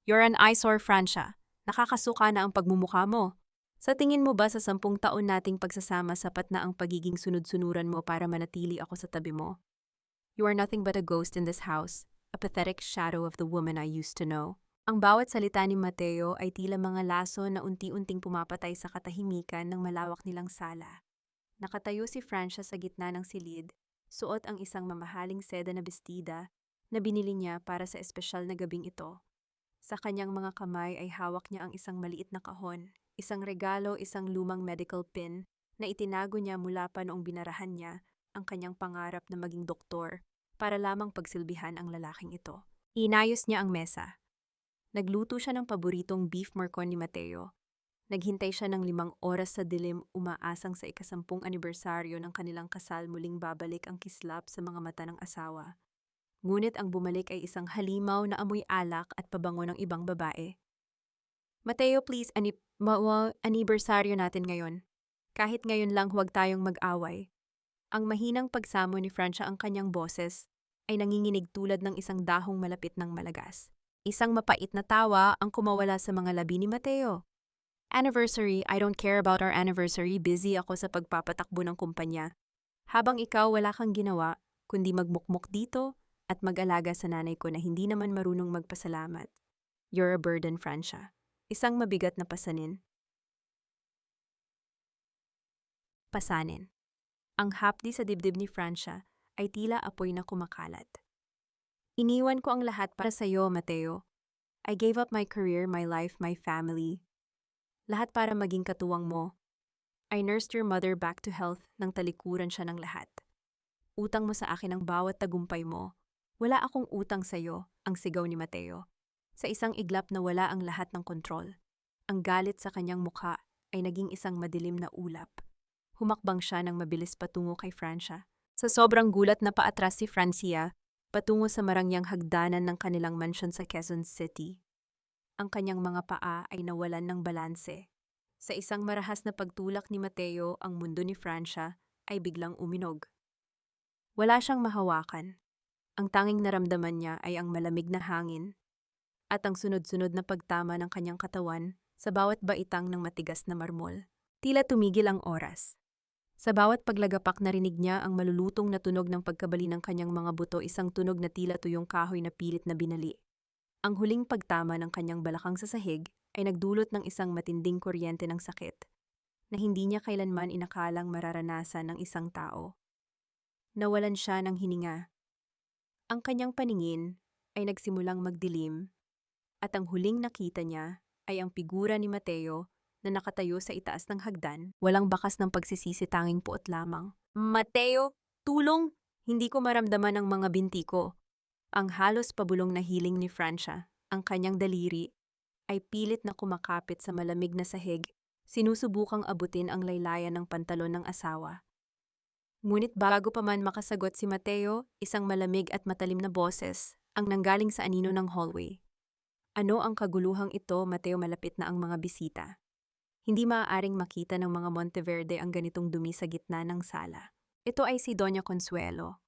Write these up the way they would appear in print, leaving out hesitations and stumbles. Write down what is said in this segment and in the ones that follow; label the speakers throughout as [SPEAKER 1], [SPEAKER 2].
[SPEAKER 1] You're an eyesore, Francia. Nakakasuka na ang pagmumukha mo. Sa tingin mo ba sa 10 taon nating pagsasama sapat na ang pagiging sunod-sunuran mo para manatili ako sa tabi mo? You are nothing but a ghost in this house, a pathetic shadow of the woman I used to know. Ang bawat salita ni Mateo ay tila mga laso na unti-unting pumapatay sa katahimikan ng malawak nilang sala. Nakatayo si Francia sa gitna ng silid, suot ang isang mamahaling seda na bestida na binili niya para sa espesyal na gabing ito. Sa kanyang mga kamay ay hawak niya ang isang maliit na kahon, isang regalo, isang lumang medical pin na itinago niya mula pa noong binarahan niya ang kanyang pangarap na maging doktor para lamang pagsilbihan ang lalaking ito. Inayos niya ang mesa. Nagluto siya ng paboritong beef morcon ni Mateo. Naghintay siya ng 5 oras sa dilim, umaasang sa ika-10 anibersaryo ng kanilang kasal muling babalik ang kislap sa mga mata ng asawa. Ngunit ang bumalik ay isang halimaw na amoy alak at pabango ng ibang babae. Mateo, please, anibersaryo natin ngayon. Kahit ngayon lang huwag tayong mag-away. Ang mahinang pagsamo ni Francia ang kanyang boses ay nanginginig tulad ng isang dahong malapit ng malagas. Isang mapait na tawa ang kumawala sa mga labi ni Mateo. Anniversary, I don't care about our anniversary, busy ako sa pagpapatakbo ng kumpanya. Habang ikaw wala kang ginawa, kundi magmukmok dito at mag-alaga sa nanay ko na hindi naman marunong magpasalamat. You're a burden, Francia. Isang mabigat na pasanin. Pasanin. Ang hapdi sa dibdib ni Francia ay tila apoy na kumakalat. Iniwan ko ang lahat para sa iyo, Mateo. I gave up my career, my life, my family. Lahat para maging katuwang mo. I nursed your mother back to health nang talikuran siya ng lahat. Utang mo sa akin ang bawat tagumpay mo. Wala akong utang sa iyo, ang sigaw ni Mateo. Sa isang iglap na wala ang lahat ng kontrol. Ang galit sa kanyang mukha ay naging isang madilim na ulap. Humakbang siya ng mabilis patungo kay Francia. Sa sobrang gulat na paatras si Francia, patungo sa marangyang hagdanan ng kanilang mansyon sa Quezon City. Ang kanyang mga paa ay nawalan ng balanse. Sa isang marahas na pagtulak ni Mateo, ang mundo ni Francia ay biglang uminog. Wala siyang mahawakan. Ang tanging naramdaman niya ay ang malamig na hangin at ang sunod-sunod na pagtama ng kanyang katawan sa bawat baitang ng matigas na marmol. Tila tumigil ang oras. Sa bawat paglagapak narinig niya ang malulutong na tunog ng pagkabali ng kanyang mga buto, isang tunog na tila tuyong kahoy na pilit na binali. Ang huling pagtama ng kanyang balakang sa sahig ay nagdulot ng isang matinding kuryente ng sakit na hindi niya kailanman inakalang mararanasan ng isang tao. Nawalan siya ng hininga. Ang kanyang paningin ay nagsimulang magdilim at ang huling nakita niya ay ang figura ni Mateo na nakatayo sa itaas ng hagdan, walang bakas ng pagsisisi, tanging puot lamang. Mateo, tulong! Hindi ko maramdaman ang mga binti ko. Ang halos pabulong na hiling ni Francia, ang kanyang daliri, ay pilit na kumakapit sa malamig na sahig, sinusubukang abutin ang laylayan ng pantalon ng asawa. Ngunit bago pa man makasagot si Mateo, isang malamig at matalim na boses ang nanggaling sa anino ng hallway. Ano ang kaguluhang ito, Mateo? Malapit na ang mga bisita. Hindi maaaring makita ng mga Monteverde ang ganitong dumi sa gitna ng sala. Ito ay si Doña Consuelo.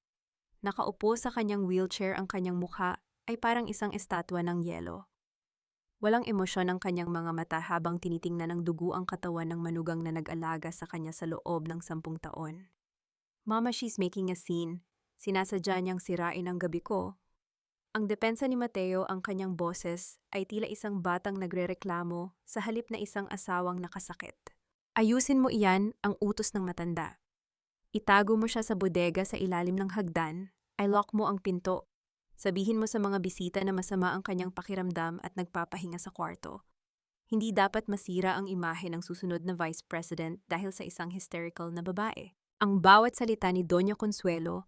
[SPEAKER 1] Nakaupo sa kanyang wheelchair, ang kanyang mukha ay parang isang estatwa ng yelo. Walang emosyon ang kanyang mga mata habang tinitingnan ng dugo ang katawan ng manugang na nag-alaga sa kanya sa loob ng 10 taon. Mama, she's making a scene. Sinasadya niyang sirain ang gabi ko. Ang depensa ni Mateo, ang kanyang boses, ay tila isang batang nagrereklamo sa halip na isang asawang nakasakit. Ayusin mo iyan, ang utos ng matanda. Itago mo siya sa bodega sa ilalim ng hagdan, ay lock mo ang pinto. Sabihin mo sa mga bisita na masama ang kanyang pakiramdam at nagpapahinga sa kwarto. Hindi dapat masira ang imahe ng susunod na vice president dahil sa isang hysterical na babae. Ang bawat salita ni Doña Consuelo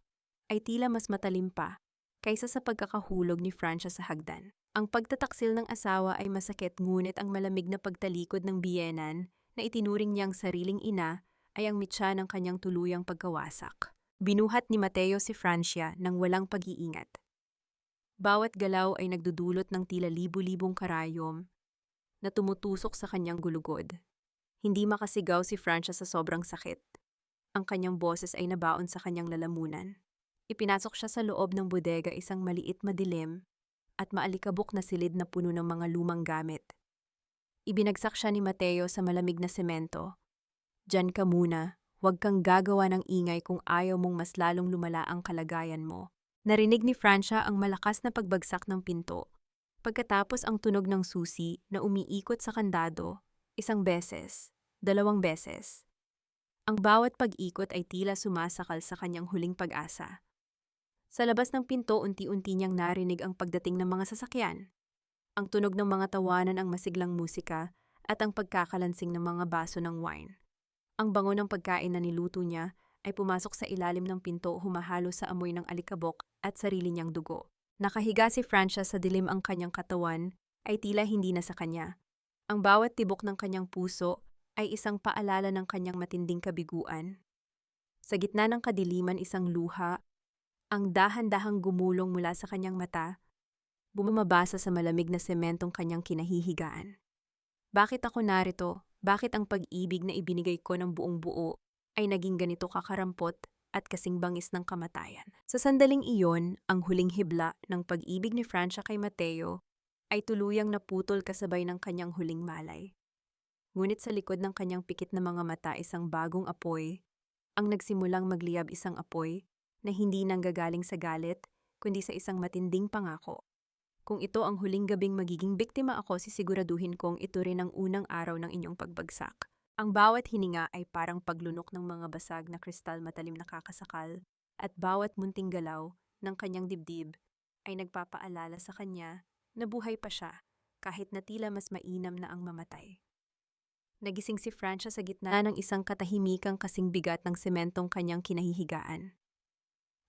[SPEAKER 1] ay tila mas matalim pa kaysa sa pagkakahulog ni Francia sa hagdan. Ang pagtataksil ng asawa ay masakit, ngunit ang malamig na pagtalikod ng biyenan na itinuring niyang sariling ina ay ang mitya ng kanyang tuluyang pagkawasak. Binuhat ni Mateo si Francia nang walang pag-iingat. Bawat galaw ay nagdudulot ng tila libu-libong karayom na tumutusok sa kanyang gulugod. Hindi makasigaw si Francia sa sobrang sakit. Ang kanyang boses ay nabaon sa kanyang lalamunan. Ipinasok siya sa loob ng bodega, isang maliit, madilim at maalikabok na silid na puno ng mga lumang gamit. Ibinagsak siya ni Mateo sa malamig na semento. "Diyan ka muna, huwag kang gagawa ng ingay kung ayaw mong mas lalong lumala ang kalagayan mo." Narinig ni Francia ang malakas na pagbagsak ng pinto. Pagkatapos ang tunog ng susi na umiikot sa kandado, 1 beses, 2 beses. Ang bawat pag-ikot ay tila sumasakal sa kanyang huling pag-asa. Sa labas ng pinto, unti-unti niyang narinig ang pagdating ng mga sasakyan. Ang tunog ng mga tawanan, ang masiglang musika, at ang pagkakalansing ng mga baso ng wine. Ang bango ng pagkain na niluto niya ay pumasok sa ilalim ng pinto, humahalo sa amoy ng alikabok at sarili niyang dugo. Nakahiga si Francia sa dilim, ang kanyang katawan ay tila hindi na sa kanya. Ang bawat tibok ng kanyang puso ay isang paalala ng kanyang matinding kabiguan. Sa gitna ng kadiliman, isang luha, ang dahan-dahang gumulong mula sa kanyang mata, bumabasa sa malamig na sementong kanyang kinahihigaan. Bakit ako narito? Bakit ang pag-ibig na ibinigay ko ng buong buo ay naging ganito kakarampot at kasing bangis ng kamatayan? Sa sandaling iyon, ang huling hibla ng pag-ibig ni Francia kay Mateo ay tuluyang naputol kasabay ng kanyang huling malay. Ngunit sa likod ng kanyang pikit na mga mata, isang bagong apoy, ang nagsimulang magliyab, isang apoy na hindi nanggagaling sa galit, kundi sa isang matinding pangako. Kung ito ang huling gabing magiging biktima ako, sisiguraduhin kong ito rin ang unang araw ng inyong pagbagsak. Ang bawat hininga ay parang paglunok ng mga basag na kristal, matalim na kakasakal, at bawat munting galaw ng kanyang dibdib ay nagpapaalala sa kanya na buhay pa siya, kahit na tila mas mainam na ang mamatay. Nagising si Francia sa gitna ng isang katahimikang kasing bigat ng sementong kanyang kinahihigaan.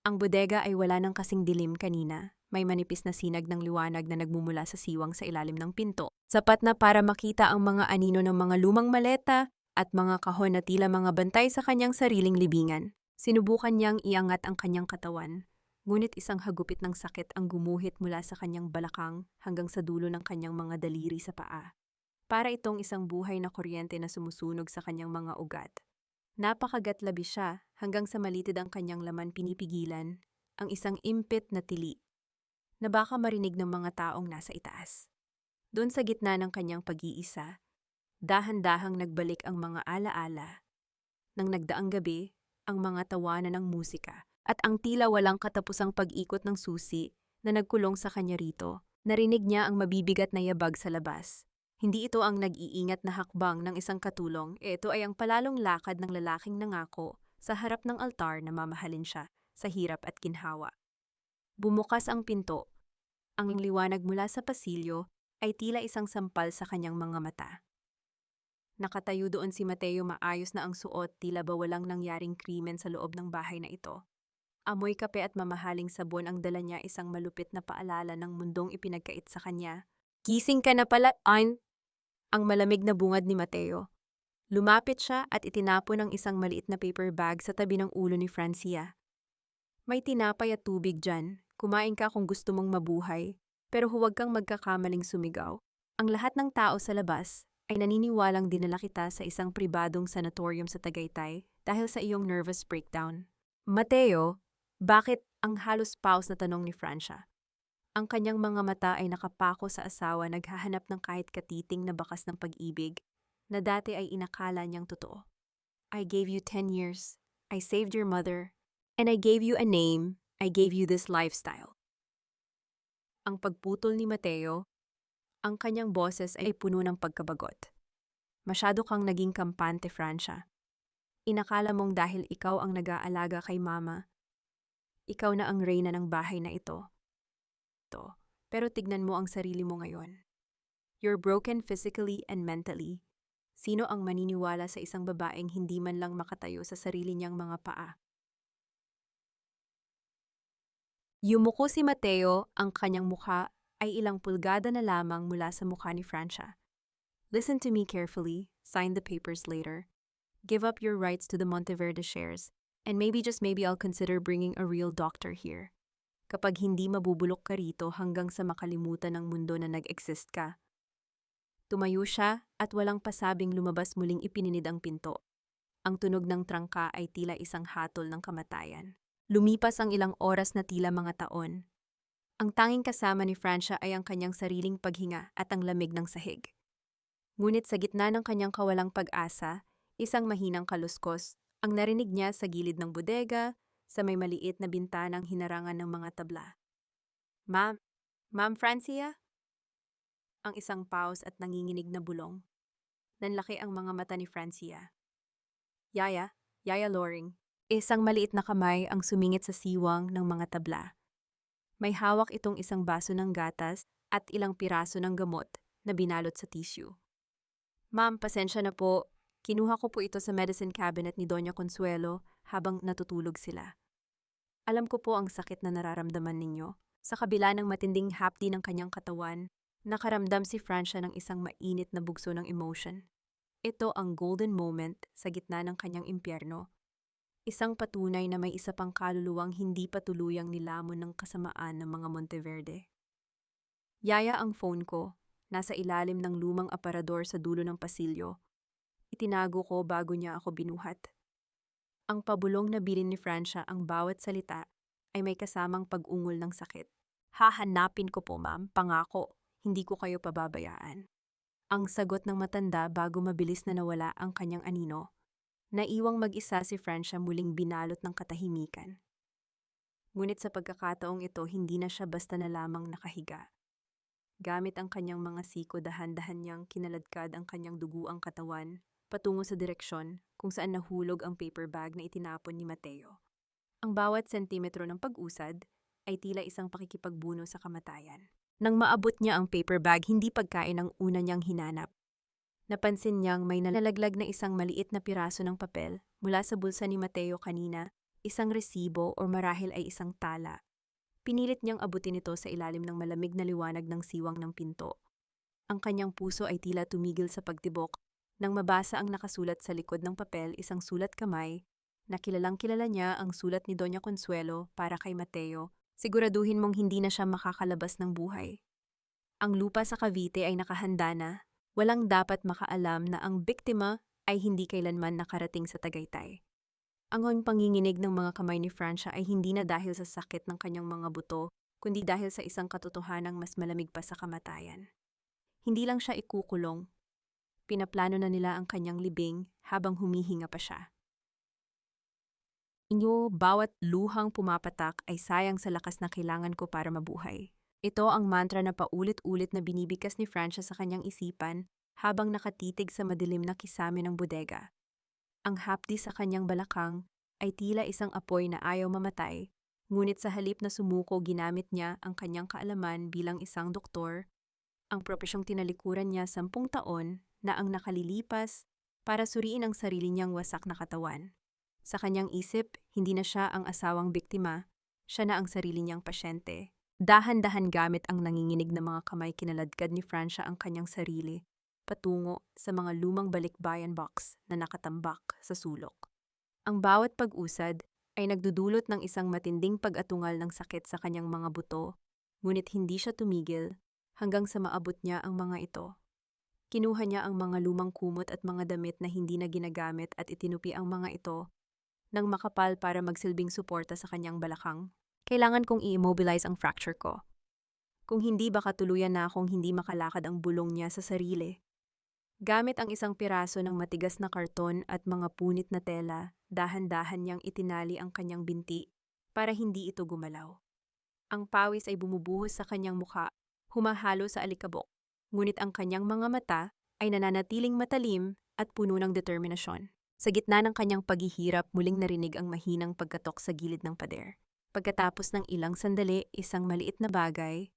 [SPEAKER 1] Ang bodega ay wala ng kasing dilim kanina. May manipis na sinag ng liwanag na nagmumula sa siwang sa ilalim ng pinto. Sapat na para makita ang mga anino ng mga lumang maleta at mga kahon na tila mga bantay sa kanyang sariling libingan. Sinubukan niyang iangat ang kanyang katawan, ngunit isang hagupit ng sakit ang gumuhit mula sa kanyang balakang hanggang sa dulo ng kanyang mga daliri sa paa. Para itong isang buhay na kuryente na sumusunog sa kanyang mga ugat. Napakagatlabi siya hanggang sa malitid ang kanyang laman, pinipigilan ang isang impit na tili na baka marinig ng mga taong nasa itaas. Doon sa gitna ng kanyang pag-iisa, dahan-dahang nagbalik ang mga alaala ng nagdaang gabi, ang mga tawanan ng musika, at ang tila walang katapusang pag-ikot ng susi na nagkulong sa kanya rito. Narinig niya ang mabibigat na yabag sa labas. Hindi ito ang nag-iingat na hakbang ng isang katulong, ito ay ang palalong lakad ng lalaking nangako sa harap ng altar na mamahalin siya sa hirap at ginhawa. Bumukas ang pinto. Ang liwanag mula sa pasilyo ay tila isang sampal sa kanyang mga mata. Nakatayo doon si Mateo, maayos na ang suot, tila ba walang nangyaring krimen sa loob ng bahay na ito. Amoy kape at mamahaling sabon ang dala niya, isang malupit na paalala ng mundong ipinagkait sa kanya. "Gising ka na pala, Ayn!" Ang malamig na bungad ni Mateo. Lumapit siya at itinapon ang isang maliit na paper bag sa tabi ng ulo ni Francia. "May tinapay at tubig dyan. Kumain ka kung gusto mong mabuhay, pero huwag kang magkakamaling sumigaw." Ang lahat ng tao sa labas ay naniniwalang dinala kita sa isang pribadong sanatorium sa Tagaytay dahil sa iyong nervous breakdown. "Mateo, bakit?" ang halos pause na tanong ni Francia. Ang kanyang mga mata ay nakapako sa asawa, naghahanap ng kahit katiting na bakas ng pag-ibig na dati ay inakala niyang totoo. "I gave you 10 years. I saved your mother. And I gave you a name. I gave you this lifestyle." Ang pagputol ni Mateo, ang kanyang boses ay puno ng pagkabagot. "Masyado kang naging kampante, Francia. Inakala mong dahil ikaw ang nag-aalaga kay mama, ikaw na ang reyna ng bahay na ito. Pero tignan mo ang sarili mo ngayon. You're broken physically and mentally. Sino ang maniniwala sa isang babaeng hindi man lang makatayo sa sarili niyang mga paa?" Yumuko si Mateo, ang kanyang mukha ay ilang pulgada na lamang mula sa mukha ni Francia. "Listen to me carefully, sign the papers later. Give up your rights to the Monteverde shares, and maybe just maybe I'll consider bringing a real doctor here. Kapag hindi mabubulok ka rito hanggang sa makalimutan ng mundo na nag-exist ka." Tumayo siya at walang pasabing lumabas, muling ipininid ang pinto. Ang tunog ng trangka ay tila isang hatol ng kamatayan. Lumipas ang ilang oras na tila mga taon. Ang tanging kasama ni Francia ay ang kanyang sariling paghinga at ang lamig ng sahig. Ngunit sa gitna ng kanyang kawalang pag-asa, isang mahinang kaluskos ang narinig niya sa gilid ng bodega sa may maliit na bintanang hinarangan ng mga tabla. Ma'am, Ma'am Francia? Ang isang paus at nanginginig na bulong. Nanlaki ang mga mata ni Francia. Yaya Loring. Isang maliit na kamay ang sumingit sa siwang ng mga tabla. May hawak itong isang baso ng gatas at ilang piraso ng gamot na binalot sa tissue. Ma'am, pasensya na po. Kinuha ko po ito sa medicine cabinet ni Doña Consuelo habang natutulog sila. Alam ko po ang sakit na nararamdaman ninyo. Sa kabila ng matinding hapdi ng kanyang katawan, nakaramdam si Francia ng isang mainit na bugso ng emotion. Ito ang golden moment sa gitna ng kanyang impyerno. Isang patunay na may isa pang kaluluwang hindi pa tuluyang nilamon ng kasamaan ng mga Monteverde. Yaya, ang phone ko, nasa ilalim ng lumang aparador sa dulo ng pasilyo. Itinago ko bago niya ako binuhat. Ang pabulong na bilin ni Francia ang bawat salita ay may kasamang pag-ungol ng sakit. Hahanapin ko po, ma'am, pangako, hindi ko kayo pababayaan. Ang sagot ng matanda bago mabilis na nawala ang kanyang anino. Naiwang mag-isa si Francia muling binalot ng katahimikan. Ngunit sa pagkakataong ito, hindi na siya basta na lamang nakahiga. Gamit ang kanyang mga siko, dahan-dahan niyang kinaladkad ang kanyang duguang katawan patungo sa direksyon kung saan nahulog ang paper bag na itinapon ni Mateo. Ang bawat sentimetro ng pag-usad ay tila isang pakikipagbuno sa kamatayan. Nang maabot niya ang paper bag, hindi pagkain ang una niyang hinanap. Napansin niyang may nalaglag na isang maliit na piraso ng papel mula sa bulsa ni Mateo kanina, isang resibo o marahil ay isang tala. Pinilit niyang abutin ito sa ilalim ng malamig na liwanag ng siwang ng pinto. Ang kanyang puso ay tila tumigil sa pagtibok nang mabasa ang nakasulat sa likod ng papel, isang sulat kamay na kilalang-kilala niya, ang sulat ni Doña Consuelo para kay Mateo. Siguraduhin mong hindi na siya makakalabas ng buhay. Ang lupa sa Cavite ay nakahanda na. Walang dapat makaalam na ang biktima ay hindi kailanman nakarating sa Tagaytay. Ang panginginig ng mga kamay ni Francia ay hindi na dahil sa sakit ng kanyang mga buto, kundi dahil sa isang katotohanang mas malamig pa sa kamatayan. Hindi lang siya ikukulong. Pinaplano na nila ang kanyang libing habang humihinga pa siya. Bawat luhang pumapatak ay sayang sa lakas na kailangan ko para mabuhay. Ito ang mantra na paulit-ulit na binibigkas ni Francia sa kanyang isipan habang nakatitig sa madilim na kisame ng bodega. Ang hapdi sa kanyang balakang ay tila isang apoy na ayaw mamatay, ngunit sa halip na sumuko, ginamit niya ang kanyang kaalaman bilang isang doktor, ang propesyong tinalikuran niya 10 taon na ang nakalilipas para suriin ang sarili niyang wasak na katawan. Sa kanyang isip, hindi na siya ang asawang biktima, siya na ang sarili niyang pasyente. Dahan-dahan gamit ang nanginginig na mga kamay, kinaladkad ni Francia ang kanyang sarili patungo sa mga lumang balikbayan box na nakatambak sa sulok. Ang bawat pag-usad ay nagdudulot ng isang matinding pag-atungal ng sakit sa kanyang mga buto, ngunit hindi siya tumigil hanggang sa maabot niya ang mga ito. Kinuha niya ang mga lumang kumot at mga damit na hindi na ginagamit at itinupi ang mga ito ng makapal para magsilbing suporta sa kanyang balakang. Kailangan kong i-immobilize ang fracture ko. Kung hindi, baka tuluyan na akong hindi makalakad ang bulong niya sa sarili. Gamit ang isang piraso ng matigas na karton at mga punit na tela, dahan-dahan niyang itinali ang kanyang binti para hindi ito gumalaw. Ang pawis ay bumubuhos sa kanyang mukha, humahalo sa alikabok, ngunit ang kanyang mga mata ay nananatiling matalim at puno ng determinasyon. Sa gitna ng kanyang paghihirap, muling narinig ang mahinang pagkatok sa gilid ng pader. Pagkatapos ng ilang sandali, isang maliit na bagay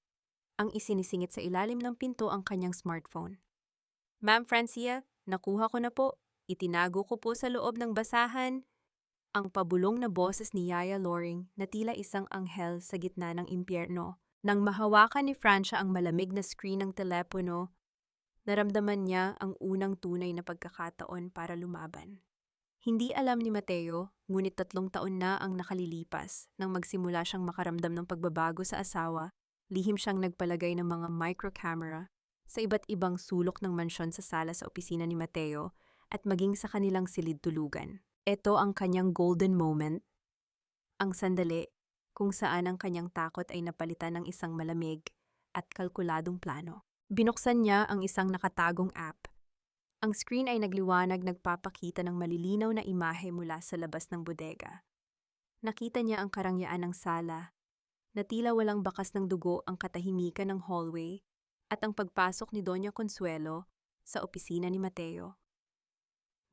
[SPEAKER 1] ang isinisingit sa ilalim ng pinto, ang kanyang smartphone. Ma'am Francia, nakuha ko na po. Itinago ko po sa loob ng basahan. Ang pabulong na boses ni Yaya Loring na tila isang anghel sa gitna ng impyerno. Nang mahawakan ni Francia ang malamig na screen ng telepono, naramdaman niya ang unang tunay na pagkakataon para lumaban. Hindi alam ni Mateo, ngunit 3 taon na ang nakalilipas nang magsimula siyang makaramdam ng pagbabago sa asawa. Lihim siyang nagpalagay ng mga microcamera sa iba't ibang sulok ng mansyon, sa sala, sa opisina ni Mateo, at maging sa kanilang silid tulugan. Ito ang kanyang golden moment, ang sandali kung saan ang kanyang takot ay napalitan ng isang malamig at kalkuladong plano. Binuksan niya ang isang nakatagong app. Ang screen ay nagliwanag, nagpapakita ng malilinaw na imahe mula sa labas ng bodega. Nakita niya ang karangyaan ng sala, na tila walang bakas ng dugo ang katahimikan ng hallway at ang pagpasok ni Doña Consuelo sa opisina ni Mateo.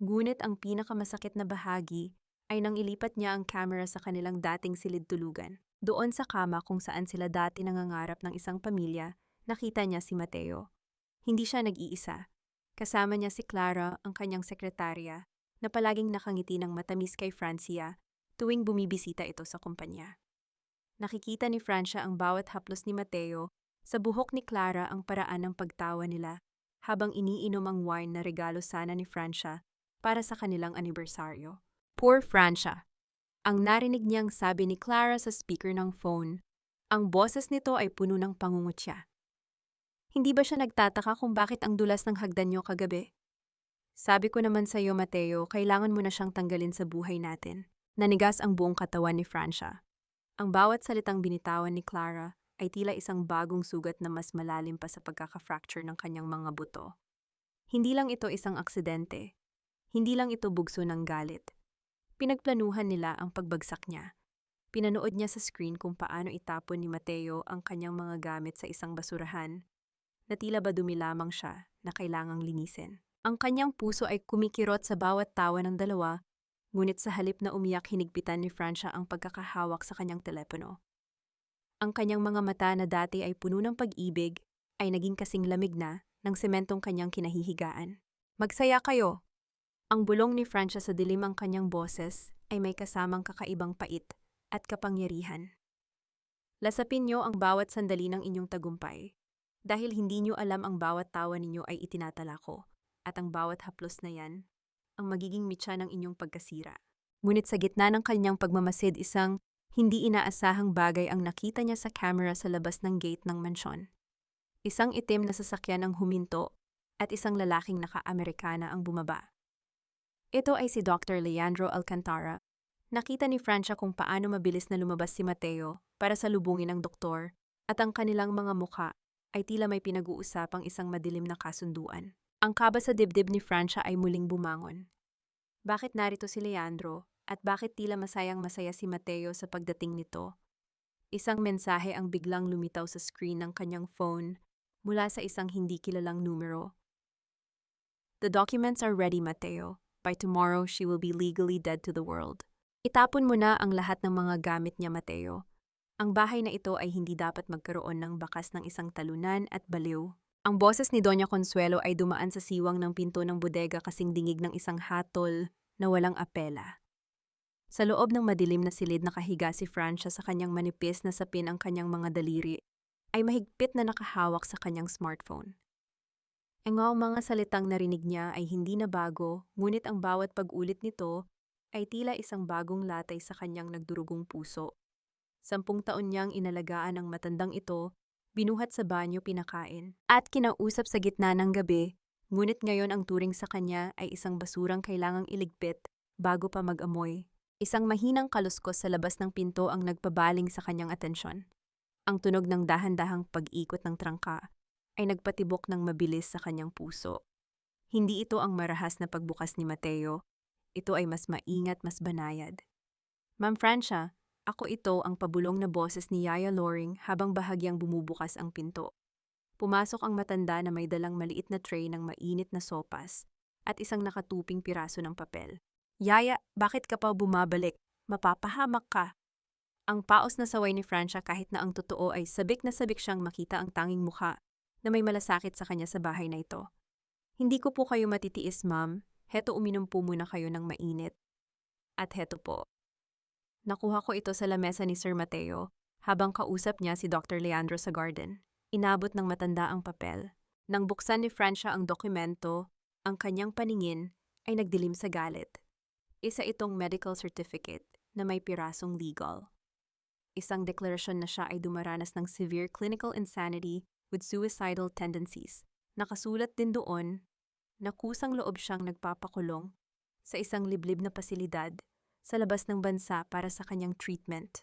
[SPEAKER 1] Ngunit ang pinakamasakit na bahagi ay nang ilipat niya ang camera sa kanilang dating silid-tulugan. Doon sa kama kung saan sila dati nangangarap ng isang pamilya, nakita niya si Mateo. Hindi siya nag-iisa. Kasama niya si Clara, ang kanyang sekretarya, na palaging nakangiti ng matamis kay Francia tuwing bumibisita ito sa kumpanya. Nakikita ni Francia ang bawat haplos ni Mateo, sa buhok ni Clara ang paraan ng pagtawa nila habang iniinom ang wine na regalo sana ni Francia para sa kanilang anibersaryo. Poor Francia! Ang narinig niyang sabi ni Clara sa speaker ng phone. Ang boses nito ay puno ng pangungutya. Hindi ba siya nagtataka kung bakit ang dulas ng hagdan niyo kagabi? Sabi ko naman sa iyo, Mateo, kailangan mo na siyang tanggalin sa buhay natin. Nanigas ang buong katawan ni Francia. Ang bawat salitang binitawan ni Clara ay tila isang bagong sugat na mas malalim pa sa pagkaka-fracture ng kanyang mga buto. Hindi lang ito isang aksidente. Hindi lang ito bugso ng galit. Pinagplanuhan nila ang pagbagsak niya. Pinanood niya sa screen kung paano itapon ni Mateo ang kanyang mga gamit sa isang basurahan, na tila ba dumi lamang siya na kailangang linisin. Ang kanyang puso ay kumikirot sa bawat tawa ng dalawa, ngunit sa halip na umiyak, hinigpitan ni Francia ang pagkakahawak sa kanyang telepono. Ang kanyang mga mata na dati ay puno ng pag-ibig ay naging kasing lamig na ng sementong kanyang kinahihigaan. Magsaya kayo! Ang bulong ni Francia, sa dilim ang kanyang boses ay may kasamang kakaibang pait at kapangyarihan. Lasapin niyo ang bawat sandali ng inyong tagumpay. Dahil hindi niyo alam, ang bawat tawa ninyo ay itinatala ko, at ang bawat haplos na yan, ang magiging mitya ng inyong pagkasira. Ngunit sa gitna ng kanyang pagmamasid, isang hindi inaasahang bagay ang nakita niya sa camera sa labas ng gate ng mansyon. Isang itim na sasakyan ang huminto at isang lalaking naka-Amerikana ang bumaba. Ito ay si Dr. Leandro Alcantara. Nakita ni Francia kung paano mabilis na lumabas si Mateo para salubungin ang doktor, at ang kanilang mga mukha ay tila may pinag-uusapang isang madilim na kasunduan. Ang kaba sa dibdib ni Francia ay muling bumangon. Bakit narito si Leandro, at bakit tila masayang-masaya si Mateo sa pagdating nito? Isang mensahe ang biglang lumitaw sa screen ng kanyang phone mula sa isang hindi kilalang numero. The documents are ready, Mateo. By tomorrow, she will be legally dead to the world. Itapon mo na ang lahat ng mga gamit niya, Mateo. Ang bahay na ito ay hindi dapat magkaroon ng bakas ng isang talunan at baliw. Ang boses ni Doña Consuelo ay dumaan sa siwang ng pinto ng bodega, kasing dingig ng isang hatol na walang apela. Sa loob ng madilim na silid, nakahiga si Francia. Sa kanyang manipis na sapin ang kanyang mga daliri ay mahigpit na nakahawak sa kanyang smartphone. Ang mga salitang narinig niya ay hindi na bago, ngunit ang bawat pag-ulit nito ay tila isang bagong latay sa kanyang nagdurugong puso. 10 taon niyang inalagaan ang matandang ito, binuhat sa banyo, pinakain, at kinausap sa gitna ng gabi, ngunit ngayon ang turing sa kanya ay isang basurang kailangang iligpit bago pa mag-amoy. Isang mahinang kaluskos sa labas ng pinto ang nagpabaling sa kanyang atensyon. Ang tunog ng dahan-dahang pag-ikot ng trangka ay nagpatibok ng mabilis sa kanyang puso. Hindi ito ang marahas na pagbukas ni Mateo. Ito ay mas maingat, mas banayad. Ma'am Francia, ako ito, ang pabulong na boses ni Yaya Loring habang bahagyang bumubukas ang pinto. Pumasok ang matanda na may dalang maliit na tray ng mainit na sopas at isang nakatuping piraso ng papel. Yaya, bakit ka pa bumabalik? Mapapahamak ka. Ang paos na saway ni Francia, kahit na ang totoo ay sabik na sabik siyang makita ang tanging mukha na may malasakit sa kanya sa bahay na ito. Hindi ko po kayo matitiis, ma'am. Heto, uminom po muna kayo ng mainit. At heto po. Nakuha ko ito sa lamesa ni Sir Mateo habang kausap niya si Dr. Leandro sa garden. Inabot ng matanda ang papel. Nang buksan ni Francia ang dokumento, ang kanyang paningin ay nagdilim sa galit. Isa itong medical certificate na may pirasong legal. Isang deklarasyon na siya ay dumaranas ng severe clinical insanity with suicidal tendencies. Nakasulat din doon na kusang loob siyang nagpapakulong sa isang liblib na pasilidad sa labas ng bansa para sa kanyang treatment.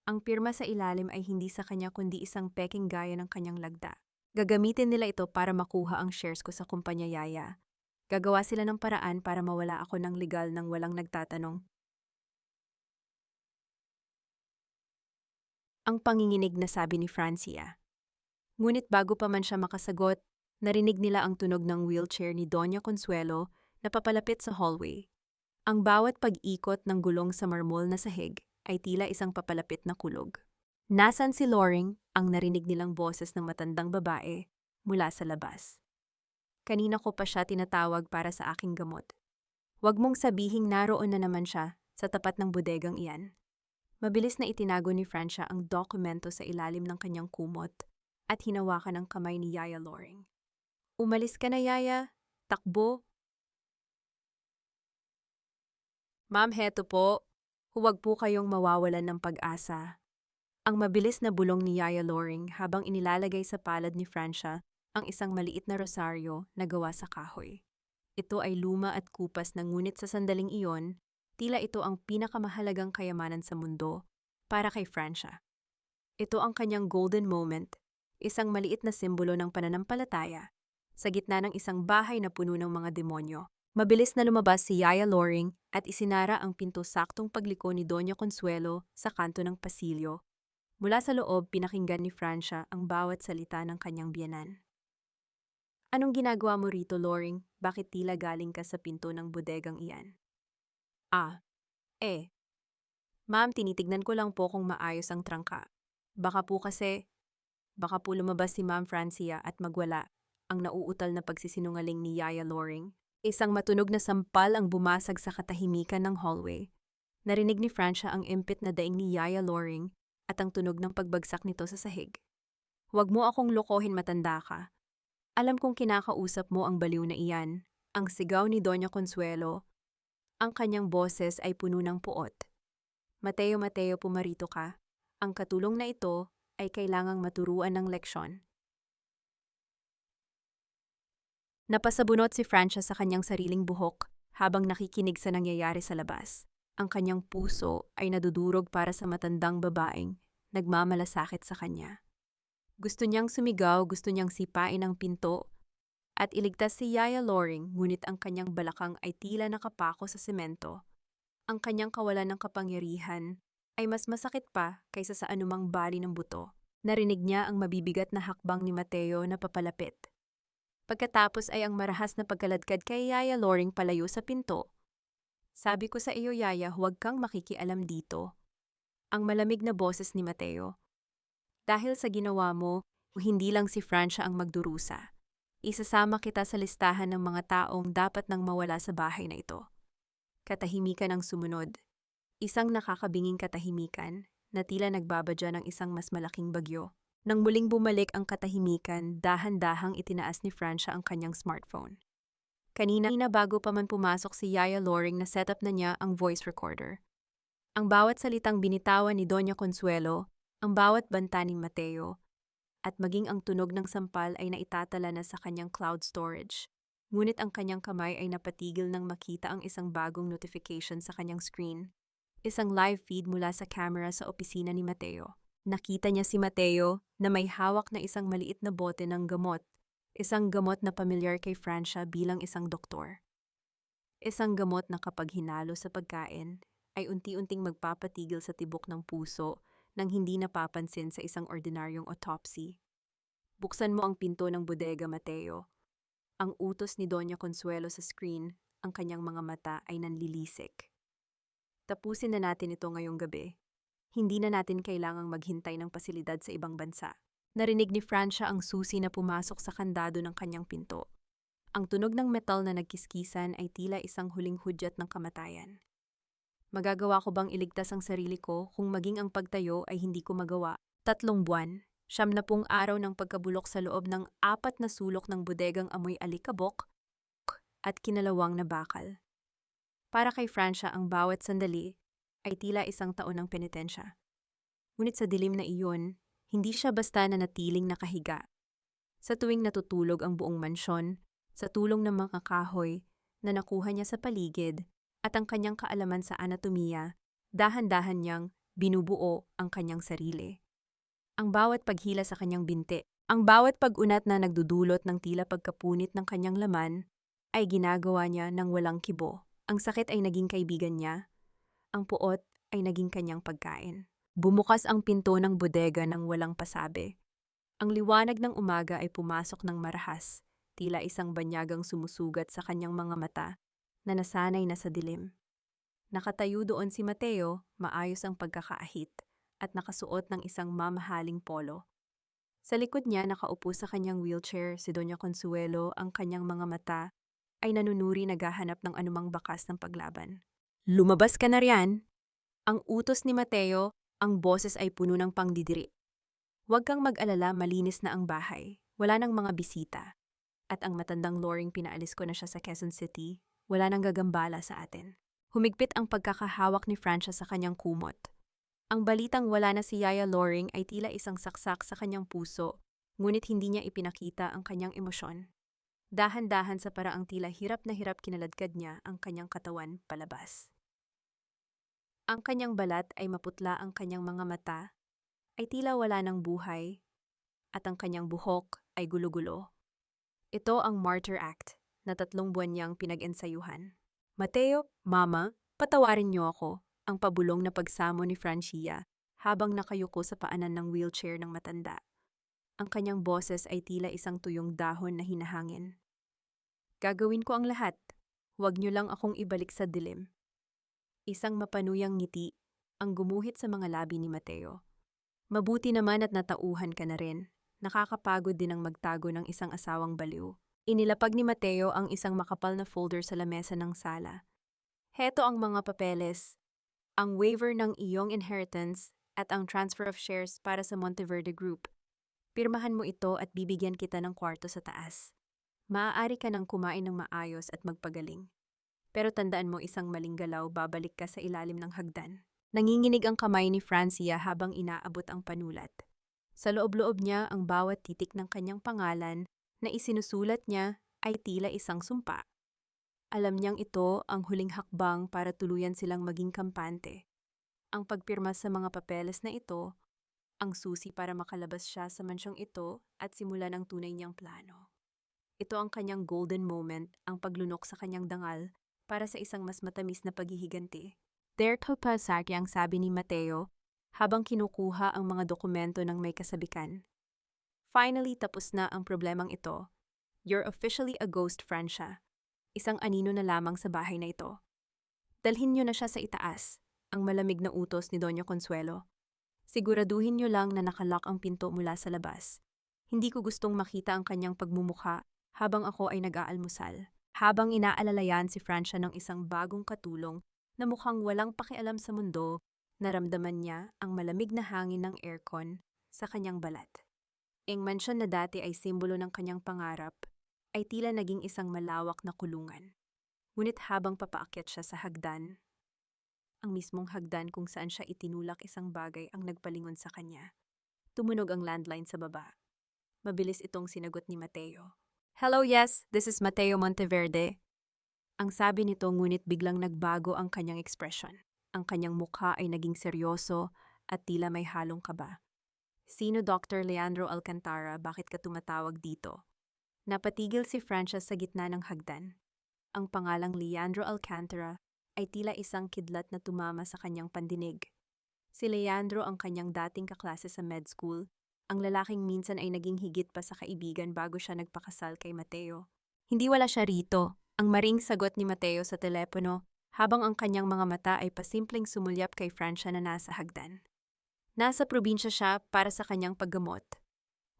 [SPEAKER 1] Ang pirma sa ilalim ay hindi sa kanya kundi isang peking gaya ng kanyang lagda. Gagamitin nila ito para makuha ang shares ko sa kumpanya Yaya. Gagawa sila ng paraan para mawala ako ng legal nang walang nagtatanong. Ang panginginig na sabi ni Francia. Ngunit bago pa man siya makasagot, narinig nila ang tunog ng wheelchair ni Doña Consuelo na papalapit sa hallway. Ang bawat pag-ikot ng gulong sa marmol na sahig ay tila isang papalapit na kulog. Nasaan si Loring? Ang narinig nilang boses ng matandang babae mula sa labas. Kanina ko pa siya tinatawag para sa aking gamot. Huwag mong sabihing naroon na naman siya sa tapat ng bodegang iyan. Mabilis na itinago ni Francia ang dokumento sa ilalim ng kanyang kumot at hinawakan ang kamay ni Yaya Loring. Umalis ka na, Yaya. Takbo. Ma'am, heto po. Huwag po kayong mawawalan ng pag-asa. Ang mabilis na bulong ni Yaya Loring habang inilalagay sa palad ni Francia ang isang maliit na rosaryo na gawa sa kahoy. Ito ay luma at kupas na ngunit sa sandaling iyon, tila ito ang pinakamahalagang kayamanan sa mundo para kay Francia. Ito ang kanyang golden moment, isang maliit na simbolo ng pananampalataya sa gitna ng isang bahay na puno ng mga demonyo. Mabilis na lumabas si Yaya Loring at isinara ang pinto saktong pagliko ni Doña Consuelo sa kanto ng pasilyo. Mula sa loob, pinakinggan ni Francia ang bawat salita ng kanyang biyenan. Anong ginagawa mo rito, Loring? Bakit tila galing ka sa pinto ng bodegang iyan? Ma'am, tinitignan ko lang po kung maayos ang trangka. Baka po lumabas si Ma'am Francia at magwala ang nauutal na pagsisinungaling ni Yaya Loring. Isang matunog na sampal ang bumasag sa katahimikan ng hallway. Narinig ni Francia ang impit na daing ni Yaya Loring at ang tunog ng pagbagsak nito sa sahig. Huwag mo akong lokohin, matanda ka. Alam kong kinakausap mo ang baliw na iyan. Ang sigaw ni Doña Consuelo. Ang kanyang boses ay puno ng puot. Mateo, pumarito ka. Ang katulong na ito ay kailangang maturuan ng leksyon. Napasabunot si Francia sa kanyang sariling buhok habang nakikinig sa nangyayari sa labas. Ang kanyang puso ay nadudurog para sa matandang babaeng nagmamalasakit sa kanya. Gusto niyang sumigaw, gusto niyang sipain ang pinto at iligtas si Yaya Loring, ngunit ang kanyang balakang ay tila nakapako sa semento. Ang kanyang kawalan ng kapangyarihan ay mas masakit pa kaysa sa anumang bali ng buto. Narinig niya ang mabibigat na hakbang ni Mateo na papalapit. Pagkatapos ay ang marahas na pagkaladkad kay Yaya Loring palayo sa pinto. Sabi ko sa iyo, Yaya, huwag kang makikialam dito. Ang malamig na boses ni Mateo. Dahil sa ginawa mo, hindi lang si Francia ang magdurusa. Isasama kita sa listahan ng mga taong dapat nang mawala sa bahay na ito. Katahimikan ang sumunod. Isang nakakabinging katahimikan na tila nagbabadya ng isang mas malaking bagyo. Nang muling bumalik ang katahimikan, dahan-dahang itinaas ni Francia ang kanyang smartphone. Kanina bago pa man pumasok si Yaya Loring na setup na niya ang voice recorder. Ang bawat salitang binitawan ni Doña Consuelo, ang bawat banta ni Mateo, at maging ang tunog ng sampal ay naitatala na sa kanyang cloud storage. Ngunit ang kanyang kamay ay napatigil nang makita ang isang bagong notification sa kanyang screen. Isang live feed mula sa camera sa opisina ni Mateo. Nakita niya si Mateo na may hawak na isang maliit na bote ng gamot. Isang gamot na pamilyar kay Francia bilang isang doktor. Isang gamot na kapag hinalo sa pagkain ay unti-unting magpapatigil sa tibok ng puso nang hindi napapansin sa isang ordinaryong autopsy. Buksan mo ang pinto ng bodega, Mateo. Ang utos ni Doña Consuelo sa screen, ang kanyang mga mata ay nanlilisik. Tapusin na natin ito ngayong gabi. Hindi na natin kailangang maghintay ng pasilidad sa ibang bansa. Narinig ni Francia ang susi na pumasok sa kandado ng kanyang pinto. Ang tunog ng metal na nagkiskisan ay tila isang huling hudyat ng kamatayan. Magagawa ko bang iligtas ang sarili ko kung maging ang pagtayo ay hindi ko magawa? 3 buwan, 70 araw ng pagkabulok sa loob ng 4 na sulok ng bodegang amoy alikabok at kinalawang na bakal. Para kay Francia, ang bawat sandali ay tila isang taon ng penitensya. Ngunit sa dilim na iyon, hindi siya basta nanatiling nakahiga. Sa tuwing natutulog ang buong mansyon, sa tulong ng mga kahoy na nakuha niya sa paligid at ang kanyang kaalaman sa anatomiya, dahan-dahan niyang binubuo ang kanyang sarili. Ang bawat paghila sa kanyang binti, ang bawat pag-unat na nagdudulot ng tila pagkapunit ng kanyang laman, ay ginagawa niya ng walang kibo. Ang sakit ay naging kaibigan niya, ang puot ay naging kanyang pagkain. Bumukas ang pinto ng bodega ng walang pasabi. Ang liwanag ng umaga ay pumasok ng marahas, tila isang banyagang sumusugat sa kanyang mga mata na nasanay na sa dilim. Nakatayo doon si Mateo, maayos ang pagkakaahit, at nakasuot ng isang mamahaling polo. Sa likod niya nakaupo sa kanyang wheelchair si Doña Consuelo, ang kanyang mga mata ay nanunuri naghahanap ng anumang bakas ng paglaban. Lumabas ka na riyan! Ang utos ni Mateo, ang boses ay puno ng pangdidiri. Huwag kang mag-alala, malinis na ang bahay. Wala nang mga bisita. At ang matandang Loring pinaalis ko na siya sa Quezon City. Wala nang gagambala sa atin. Humigpit ang pagkakahawak ni Francia sa kanyang kumot. Ang balitang wala na si Yaya Loring ay tila isang saksak sa kanyang puso, ngunit hindi niya ipinakita ang kanyang emosyon. Dahan-dahan sa paraang tila hirap na hirap kinaladkad niya ang kanyang katawan palabas. Ang kanyang balat ay maputla, ang kanyang mga mata ay tila wala ng buhay, at ang kanyang buhok ay gulo-gulo. Ito ang Martyr Act na 3 buwan niyang pinag-ensayuhan. Mateo, Mama, patawarin niyo ako, ang pabulong na pagsamo ni Francia habang nakayuko sa paanan ng wheelchair ng matanda. Ang kanyang boses ay tila isang tuyong dahon na hinahangin. Gagawin ko ang lahat. Huwag niyo lang akong ibalik sa dilim. Isang mapanuyang ngiti ang gumuhit sa mga labi ni Mateo. Mabuti naman at natauhan ka na rin. Nakakapagod din ang magtago ng isang asawang baliw. Inilapag ni Mateo ang isang makapal na folder sa lamesa ng sala. Heto ang mga papeles, ang waiver ng iyong inheritance at ang transfer of shares para sa Monteverde Group. Pirmahan mo ito at bibigyan kita ng kwarto sa taas. Maaari ka nang kumain ng maayos at magpagaling. Pero tandaan mo, isang maling galaw, babalik ka sa ilalim ng hagdan. Nanginginig ang kamay ni Francia habang inaabot ang panulat. Sa loob-loob niya, ang bawat titik ng kanyang pangalan na isinusulat niya ay tila isang sumpa. Alam niyang ito ang huling hakbang para tuluyan silang maging kampante. Ang pagpirma sa mga papeles na ito, ang susi para makalabas siya sa mansyong ito at simulan ang tunay niyang plano. Ito ang kanyang golden moment, ang paglunok sa kanyang dangal para sa isang mas matamis na paghihiganti. There to pasaki, ang sabi ni Mateo habang kinukuha ang mga dokumento ng may kasabikan. Finally, tapos na ang problemang ito. You're officially a ghost, Francia. Isang anino na lamang sa bahay na ito. Dalhin niyo na siya sa itaas, ang malamig na utos ni Doña Consuelo. Siguraduhin niyo lang na nakalock ang pinto mula sa labas. Hindi ko gustong makita ang kanyang pagmumukha habang ako ay nag-aalmusal. Habang inaalalayan si Francia ng isang bagong katulong na mukhang walang pakialam sa mundo, naramdaman niya ang malamig na hangin ng aircon sa kanyang balat. Ang mansyon na dati ay simbolo ng kanyang pangarap ay tila naging isang malawak na kulungan. Ngunit habang papaakyat siya sa hagdan, ang mismong hagdan kung saan siya itinulak, isang bagay ang nagpalingon sa kanya. Tumunog ang landline sa baba. Mabilis itong sinagot ni Mateo. Hello, yes, this is Mateo Monteverde. Ang sabi nito, ngunit biglang nagbago ang kanyang ekspresyon. Ang kanyang mukha ay naging seryoso at tila may halong kaba. Sino Dr. Leandro Alcantara? Bakit ka tumatawag dito? Napatigil si Francia sa gitna ng hagdan. Ang pangalang Leandro Alcantara ay tila isang kidlat na tumama sa kanyang pandinig. Si Leandro ang kanyang dating kaklase sa med school, ang lalaking minsan ay naging higit pa sa kaibigan bago siya nagpakasal kay Mateo. Hindi wala siya rito, ang maring sagot ni Mateo sa telepono habang ang kanyang mga mata ay pasimpleng sumulyap kay Francia na nasa hagdan. Nasa probinsya siya para sa kanyang paggamot.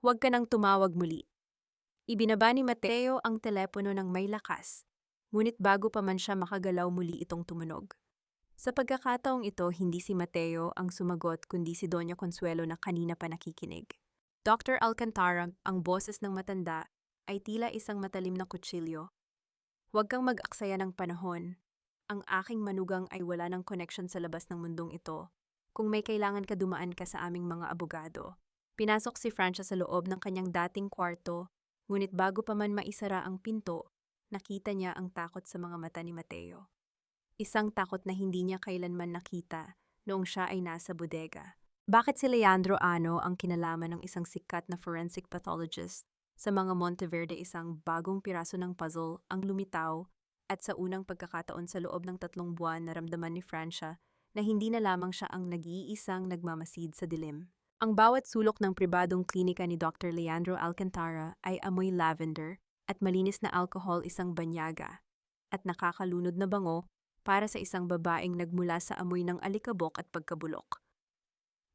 [SPEAKER 1] Huwag ka nang tumawag muli. Ibinaba ni Mateo ang telepono ng may lakas, ngunit bago pa man siya makagalaw muli itong tumunog. Sa pagkakataong ito, hindi si Mateo ang sumagot kundi si Doña Consuelo na kanina pa nakikinig. Dr. Alcantara, ang boses ng matanda, ay tila isang matalim na kutsilyo. Huwag kang mag-aksaya ng panahon. Ang aking manugang ay wala ng connection sa labas ng mundong ito. Kung may kailangan ka, dumaan ka sa aming mga abogado. Pinasok si Francia sa loob ng kanyang dating kwarto, ngunit bago pa man maisara ang pinto, nakita niya ang takot sa mga mata ni Mateo. Isang takot na hindi niya kailanman nakita noong siya ay nasa bodega. Bakit si Leandro Ano ang kinalaman ng isang sikat na forensic pathologist? Sa mga Monteverde, isang bagong piraso ng puzzle ang lumitaw at sa unang pagkakataon sa loob ng 3 buwan naramdaman ni Francia na hindi na lamang siya ang nag-iisang nagmamasid sa dilim. Ang bawat sulok ng pribadong klinika ni Dr. Leandro Alcantara ay amoy lavender at malinis na alcohol, isang banyaga at nakakalunod na bango para sa isang babaeng nagmula sa amoy ng alikabok at pagkabulok.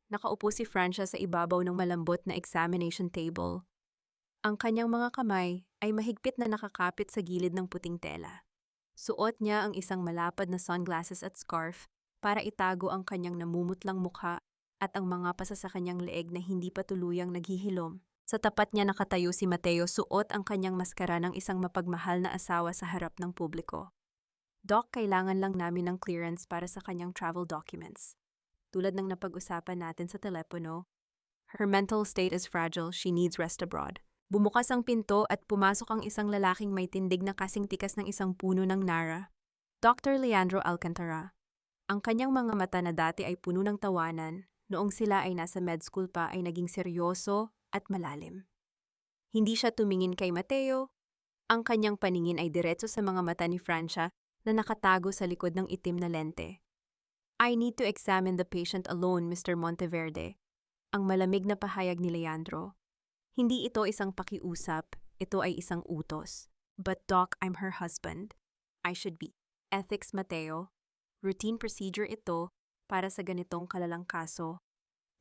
[SPEAKER 1] Nakaupo si Francia sa ibabaw ng malambot na examination table. Ang kanyang mga kamay ay mahigpit na nakakapit sa gilid ng puting tela. Suot niya ang isang malapad na sunglasses at scarf para itago ang kanyang namumutlang mukha at ang mga pasa sa kanyang leeg na hindi pa tuluyang naghihilom. Sa tapat niya nakatayo si Mateo, suot ang kanyang maskara ng isang mapagmahal na asawa sa harap ng publiko. Doc, kailangan lang namin ng clearance para sa kanyang travel documents. Tulad ng napag-usapan natin sa telepono, her mental state is fragile, she needs rest abroad. Bumukas ang pinto at pumasok ang isang lalaking may tindig na kasing tikas ng isang puno ng nara. Dr. Leandro Alcantara. Ang kanyang mga mata na dati ay puno ng tawanan, noong sila ay nasa med school pa ay naging seryoso at malalim. Hindi siya tumingin kay Mateo. Ang kanyang paningin ay diretso sa mga mata ni Francia na nakatago sa likod ng itim na lente. I need to examine the patient alone, Mr. Monteverde. Ang malamig na pahayag ni Leandro. Hindi ito isang pakiusap, ito ay isang utos. But Doc, I'm her husband. I should be. Ethics, Mateo. Routine procedure ito para sa ganitong kalalang kaso.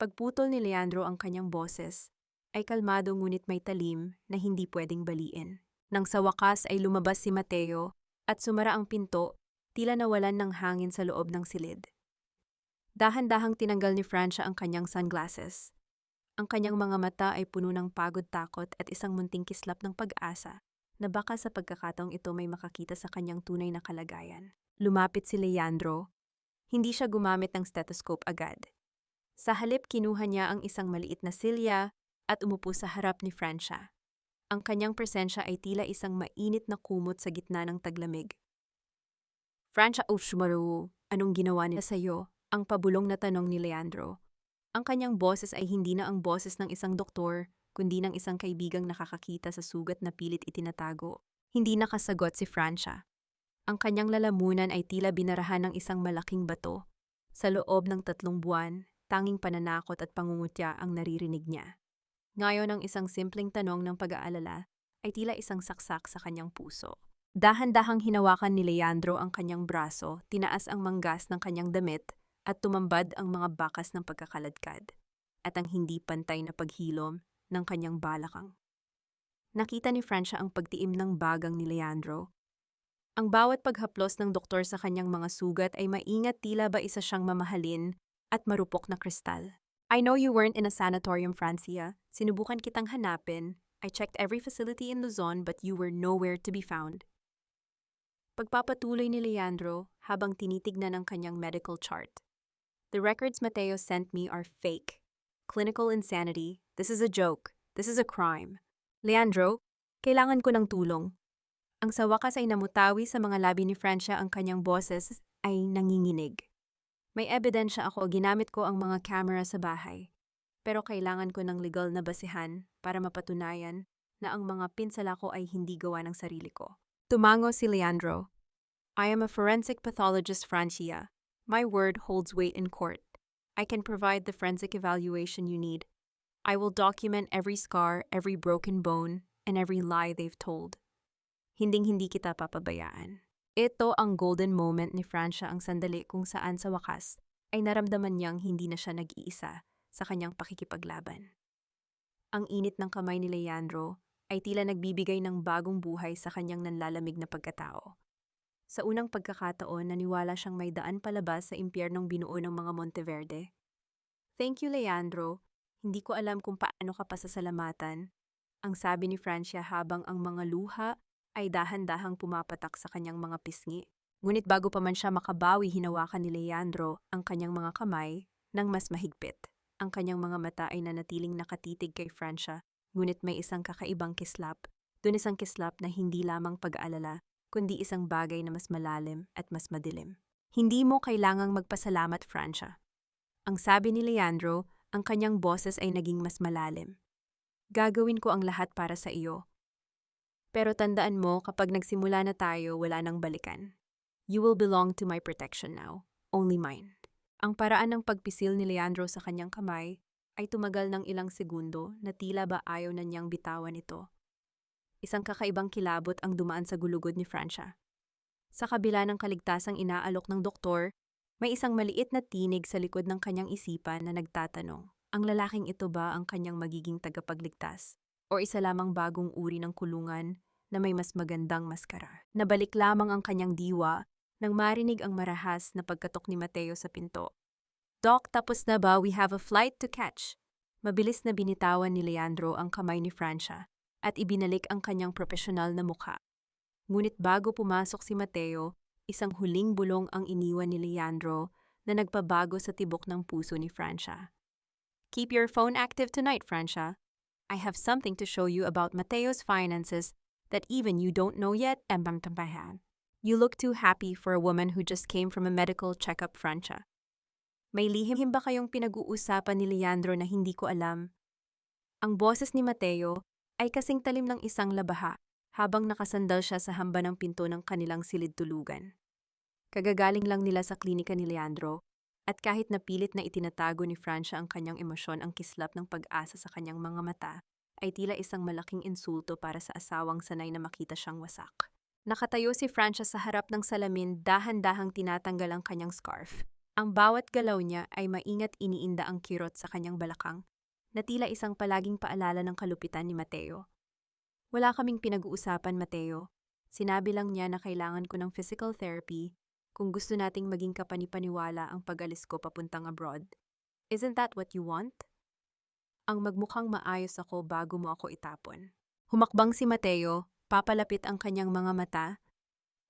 [SPEAKER 1] Pagputol ni Leandro ang kanyang boses, ay kalmado ngunit may talim na hindi pwedeng baliin. Nang sa wakas ay lumabas si Mateo at sumara ang pinto, tila nawalan ng hangin sa loob ng silid. Dahan-dahang tinanggal ni Francia ang kanyang sunglasses. Ang kanyang mga mata ay puno ng pagod-takot at isang munting kislap ng pag-asa na baka sa pagkakataong ito may makakita sa kanyang tunay na kalagayan. Lumapit si Leandro. Hindi siya gumamit ng stethoscope agad. Sa halip, kinuha niya ang isang maliit na silya at umupo sa harap ni Francia. Ang kanyang presensya ay tila isang mainit na kumot sa gitna ng taglamig. Francia, Ushmaru, anong ginawa niya sa'yo? Ang pabulong na tanong ni Leandro. Ang kanyang boses ay hindi na ang boses ng isang doktor, kundi ng isang kaibigang nakakakita sa sugat na pilit itinatago. Hindi nakasagot si Francia. Ang kanyang lalamunan ay tila binarahan ng isang malaking bato. Sa loob ng 3 buwan, tanging pananakot at pangungutya ang naririnig niya. Ngayon ang isang simpleng tanong ng pag-aalala ay tila isang saksak sa kanyang puso. Dahan-dahang hinawakan ni Leandro ang kanyang braso, tinaas ang manggas ng kanyang damit, at tumambad ang mga bakas ng pagkakaladkad at ang hindi pantay na paghilom ng kanyang balakang. Nakita ni Francia ang pagtiim ng bagang ni Leandro. Ang bawat paghaplos ng doktor sa kanyang mga sugat ay maingat, tila ba isa siyang mamahalin at marupok na kristal. I know you weren't in a sanatorium, Francia. Sinubukan kitang hanapin. I checked every facility in Luzon but you were nowhere to be found. Pagpapatuloy ni Leandro habang tinitignan ang kanyang medical chart. The records Mateo sent me are fake. Clinical insanity. This is a joke. This is a crime. Leandro, kailangan ko ng tulong. Ang sa wakas ay namutawi sa mga labi ni Francia, ang kanyang boses ay nanginginig. May ebidensya ako, ginamit ko ang mga camera sa bahay. Pero kailangan ko ng legal na basihan para mapatunayan na ang mga pinsala ko ay hindi gawa ng sarili ko. Tumango si Leandro. I am a forensic pathologist, Francia. My word holds weight in court. I can provide the forensic evaluation you need. I will document every scar, every broken bone, and every lie they've told. Hinding-hindi kita papabayaan. Ito ang golden moment ni Francia, ang sandali kung saan sa wakas ay naramdaman niyang hindi na siya nag-iisa sa kanyang pakikipaglaban. Ang init ng kamay ni Leandro ay tila nagbibigay ng bagong buhay sa kanyang nanlalamig na pagkatao. Sa unang pagkakataon, naniwala siyang may daan palabas sa impyernong binuo ng mga Monteverde. Thank you, Leandro. Hindi ko alam kung paano ka pasasalamatan. Ang sabi ni Francia habang ang mga luha ay dahan-dahang pumapatak sa kanyang mga pisngi. Ngunit bago pa man siya makabawi, hinawakan ni Leandro ang kanyang mga kamay ng mas mahigpit. Ang kanyang mga mata ay nanatiling nakatitig kay Francia, ngunit may isang kakaibang kislap. Doon isang kislap na hindi lamang pag-aalala, kundi isang bagay na mas malalim at mas madilim. Hindi mo kailangang magpasalamat, Francia. Ang sabi ni Leandro, ang kanyang boses ay naging mas malalim. Gagawin ko ang lahat para sa iyo. Pero tandaan mo, kapag nagsimula na tayo, wala nang balikan. You will belong to my protection now. Only mine. Ang paraan ng pagpisil ni Leandro sa kanyang kamay ay tumagal ng ilang segundo na tila ba ayaw na niyang bitawan ito. Isang kakaibang kilabot ang dumaan sa gulugod ni Francia. Sa kabila ng kaligtasang inaalok ng doktor, may isang maliit na tinig sa likod ng kanyang isipan na nagtatanong, ang lalaking ito ba ang kanyang magiging tagapagligtas? O isa lamang bagong uri ng kulungan na may mas magandang maskara? Nabalik lamang ang kanyang diwa nang marinig ang marahas na pagkatok ni Mateo sa pinto. Doc, tapos na ba? We have a flight to catch. Mabilis na binitawan ni Leandro ang kamay ni Francia at ibinalik ang kanyang profesional na mukha. Ngunit bago pumasok si Mateo, isang huling bulong ang iniwan ni Leandro na nagpabago sa tibok ng puso ni Francia. Keep your phone active tonight, Francia. I have something to show you about Mateo's finances that even you don't know yet, Embamtampahan. You look too happy for a woman who just came from a medical checkup, Francia. May lihim ba kayong pinag-uusapan ni Leandro na hindi ko alam? Ang boses ni Mateo ay kasing talim ng isang labaha habang nakasandal siya sa hamba ng pinto ng kanilang silid-tulugan. Kagagaling lang nila sa klinika ni Leandro, at kahit napilit na itinatago ni Francia ang kanyang emosyon, ang kislap ng pag-asa sa kanyang mga mata ay tila isang malaking insulto para sa asawang sanay na makita siyang wasak. Nakatayo si Francia sa harap ng salamin, dahan-dahang tinatanggal ang kanyang scarf. Ang bawat galaw niya ay maingat iniinda ang kirot sa kanyang balakang, na tila isang palaging paalala ng kalupitan ni Mateo. Wala kaming pinag-uusapan, Mateo. Sinabi lang niya na kailangan ko ng physical therapy kung gusto nating maging kapanipaniwala ang pag-alis ko papuntang abroad. Isn't that what you want? Ang magmukhang maayos ako bago mo ako itapon. Humakbang si Mateo, papalapit ang kanyang mga mata,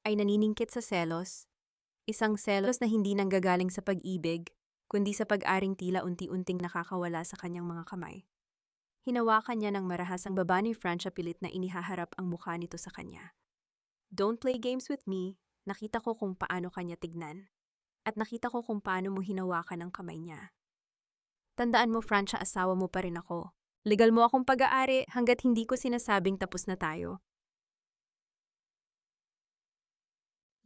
[SPEAKER 1] ay naniningkit sa selos. Isang selos na hindi nanggagaling sa pag-ibig, kundi sa pag-aring tila unti-unting nakakawala sa kanyang mga kamay. Hinawakan niya ng marahas ang baba ni Francia, pilit na inihaharap ang mukha nito sa kanya. Don't play games with me. Nakita ko kung paano kanya tignan. At nakita ko kung paano mo hinawakan ang kamay niya. Tandaan mo, Francia, asawa mo pa rin ako. Legal mo akong pag-aari hanggat hindi ko sinasabing tapos na tayo.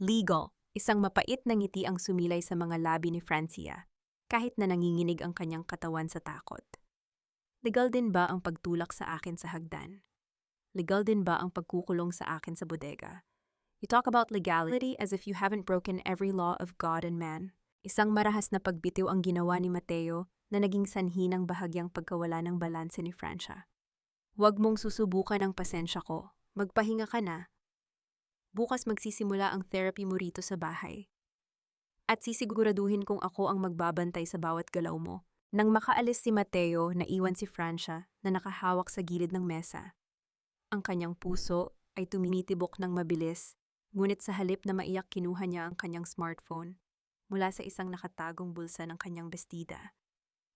[SPEAKER 1] Legal. Isang mapait na ngiti ang sumilay sa mga labi ni Francia, kahit na nanginginig ang kanyang katawan sa takot. Legal din ba ang pagtulak sa akin sa hagdan? Legal din ba ang pagkukulong sa akin sa bodega? You talk about legality as if you haven't broken every law of God and man. Isang marahas na pagbitiw ang ginawa ni Mateo na naging sanhi ng bahagyang pagkawala ng balanse ni Francia. Huwag mong susubukan ang pasensya ko. Magpahinga ka na. Bukas magsisimula ang therapy mo rito sa bahay. At sisiguraduhin kong ako ang magbabantay sa bawat galaw mo. Nang makaalis si Mateo, naiwan si Francia na nakahawak sa gilid ng mesa. Ang kanyang puso ay tuminitibok ng mabilis, ngunit sa halip na maiyak kinuha niya ang kanyang smartphone mula sa isang nakatagong bulsa ng kanyang bestida.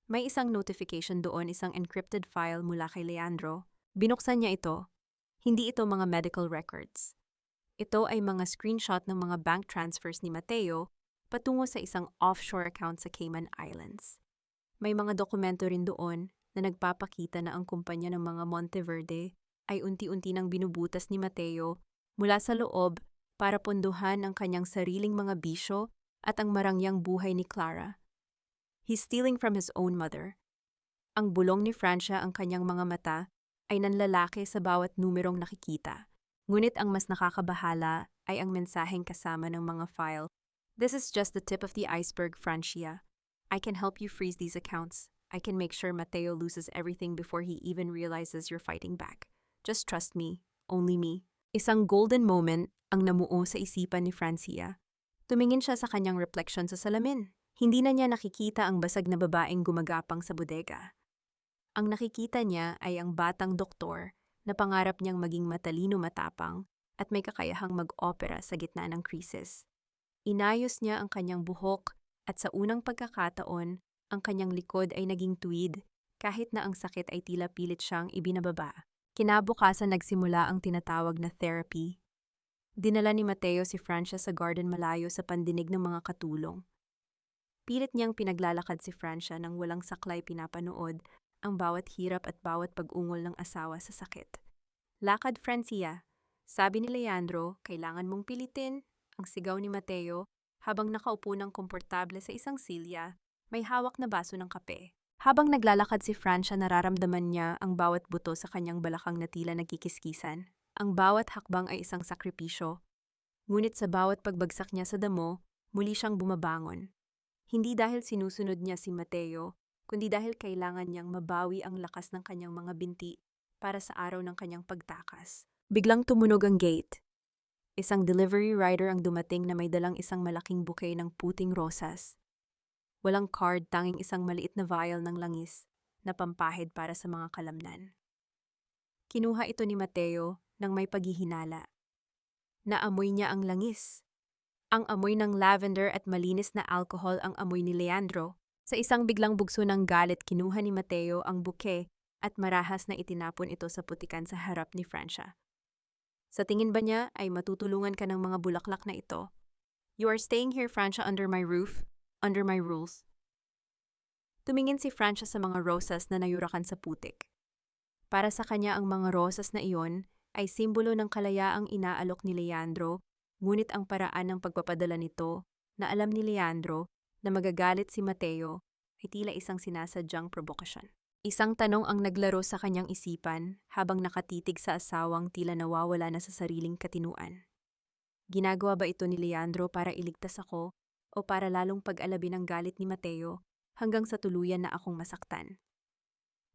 [SPEAKER 1] May isang notification doon, isang encrypted file mula kay Leandro. Binuksan niya ito. Hindi ito mga medical records. Ito ay mga screenshot ng mga bank transfers ni Mateo patungo sa isang offshore account sa Cayman Islands. May mga dokumento rin doon na nagpapakita na ang kumpanya ng mga Monteverde ay unti-unti nang binubutas ni Mateo mula sa loob para pondohan ang kanyang sariling mga bisyo at ang marangyang buhay ni Clara. He's stealing from his own mother. Ang bulong ni Francia, ang kanyang mga mata ay nanlalaki sa bawat numerong nakikita. Ngunit ang mas nakakabahala ay ang mensaheng kasama ng mga file. This is just the tip of the iceberg, Francia. I can help you freeze these accounts. I can make sure Mateo loses everything before he even realizes you're fighting back. Just trust me. Only me. Isang golden moment ang namuo sa isipan ni Francia. Tumingin siya sa kanyang reflection sa salamin. Hindi na niya nakikita ang basag na babaeng gumagapang sa bodega. Ang nakikita niya ay ang batang doktor na pangarap niyang maging matalino, matapang at may kakayahang mag-opera sa gitna ng krisis. Inayos niya ang kanyang buhok at sa unang pagkakataon, ang kanyang likod ay naging tuwid kahit na ang sakit ay tila pilit siyang ibinababa. Kinabukasan nagsimula ang tinatawag na therapy. Dinala ni Mateo si Francia sa garden malayo sa pandinig ng mga katulong. Pilit niyang pinaglalakad si Francia nang walang saklay pinapanood ang bawat hirap at bawat pag-ungol ng asawa sa sakit. Lakad, Francia. Sabi ni Leandro, kailangan mong pilitin, ang sigaw ni Mateo, habang nakaupo ng komportable sa isang silya, may hawak na baso ng kape. Habang naglalakad si Francia, nararamdaman niya ang bawat buto sa kanyang balakang na tila nagkikiskisan. Ang bawat hakbang ay isang sakripisyo, ngunit sa bawat pagbagsak niya sa damo, muli siyang bumabangon. Hindi dahil sinusunod niya si Mateo, kundi dahil kailangan niyang mabawi ang lakas ng kanyang mga binti para sa araw ng kanyang pagtakas. Biglang tumunog ang gate. Isang delivery rider ang dumating na may dalang isang malaking bouquet ng puting rosas. Walang card, tanging isang maliit na vial ng langis na pampahid para sa mga kalamnan. Kinuha ito ni Mateo nang may paghihinala. Naamoy niya ang langis. Ang amoy ng lavender at malinis na alcohol ang amoy ni Leandro. Sa isang biglang bugso ng galit, kinuha ni Mateo ang bouquet at marahas na itinapon ito sa putikan sa harap ni Francia. Sa tingin ba niya ay matutulungan ka ng mga bulaklak na ito? You are staying here, Francia, under my roof, under my rules. Tumingin si Francia sa mga rosas na nayurakan sa putik. Para sa kanya ang mga rosas na iyon ay simbolo ng kalayaang inaalok ni Leandro, ngunit ang paraan ng pagpapadala nito na alam ni Leandro na magagalit si Mateo ay tila isang sinasadyang provokasyon. Isang tanong ang naglaro sa kanyang isipan habang nakatitig sa asawang tila nawawala na sa sariling katinuan. Ginagawa ba ito ni Leandro para iligtas ako o para lalong pag-alabi ng galit ni Mateo hanggang sa tuluyan na akong masaktan?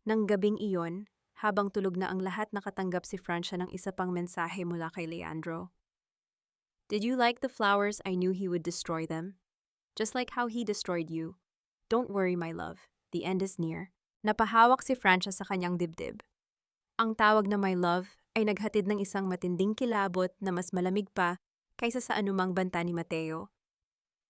[SPEAKER 1] Nang gabing iyon, habang tulog na ang lahat, nakatanggap si Francia ng isa pang mensahe mula kay Leandro. Did you like the flowers? I knew he would destroy them. Just like how he destroyed you. Don't worry, my love. The end is near. Napahawak si Francia sa kanyang dibdib. Ang tawag na my love ay naghatid ng isang matinding kilabot na mas malamig pa kaysa sa anumang banta ni Mateo.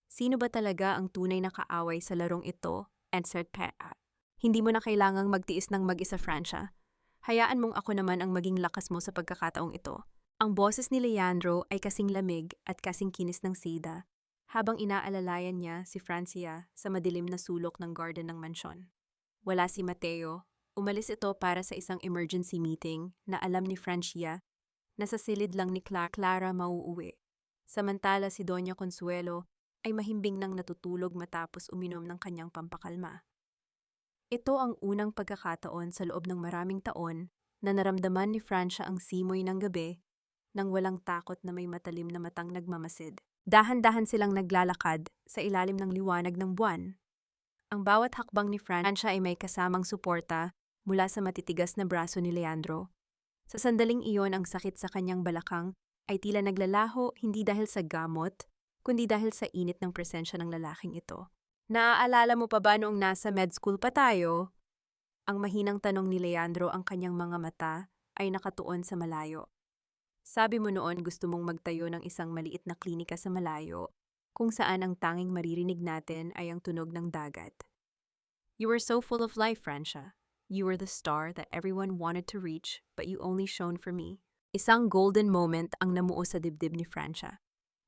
[SPEAKER 1] Sino ba talaga ang tunay na kaaway sa larong ito? Answered Pea. Hindi mo na kailangang magtiis ng mag-isa, Francia. Hayaan mong ako naman ang maging lakas mo sa pagkakataong ito. Ang boses ni Leandro ay kasing lamig at kasing kinis ng seda, habang inaalalayan niya si Francia sa madilim na sulok ng garden ng mansyon. Wala si Mateo. Umalis ito para sa isang emergency meeting na alam ni Francia na sa silid lang ni Clara mauuwi. Samantala si Doña Consuelo ay mahimbing nang natutulog matapos uminom ng kanyang pampakalma. Ito ang unang pagkakataon sa loob ng maraming taon na naramdaman ni Francia ang simoy ng gabi nang walang takot na may matalim na matang nagmamasid. Dahan-dahan silang naglalakad sa ilalim ng liwanag ng buwan. Ang bawat hakbang ni Francia ay may kasamang suporta mula sa matitigas na braso ni Leandro. Sa sandaling iyon, ang sakit sa kanyang balakang ay tila naglalaho hindi dahil sa gamot, kundi dahil sa init ng presensya ng lalaking ito. Naaalala mo pa ba noong nasa med school pa tayo? Ang mahinang tanong ni Leandro, ang kanyang mga mata ay nakatuon sa malayo. Sabi mo noon gusto mong magtayo ng isang maliit na klinika sa malayo, kung saan ang tanging maririnig natin ay ang tunog ng dagat. You were so full of life, Francia. You were the star that everyone wanted to reach, but you only shone for me. Isang golden moment ang namuo sa dibdib ni Francia.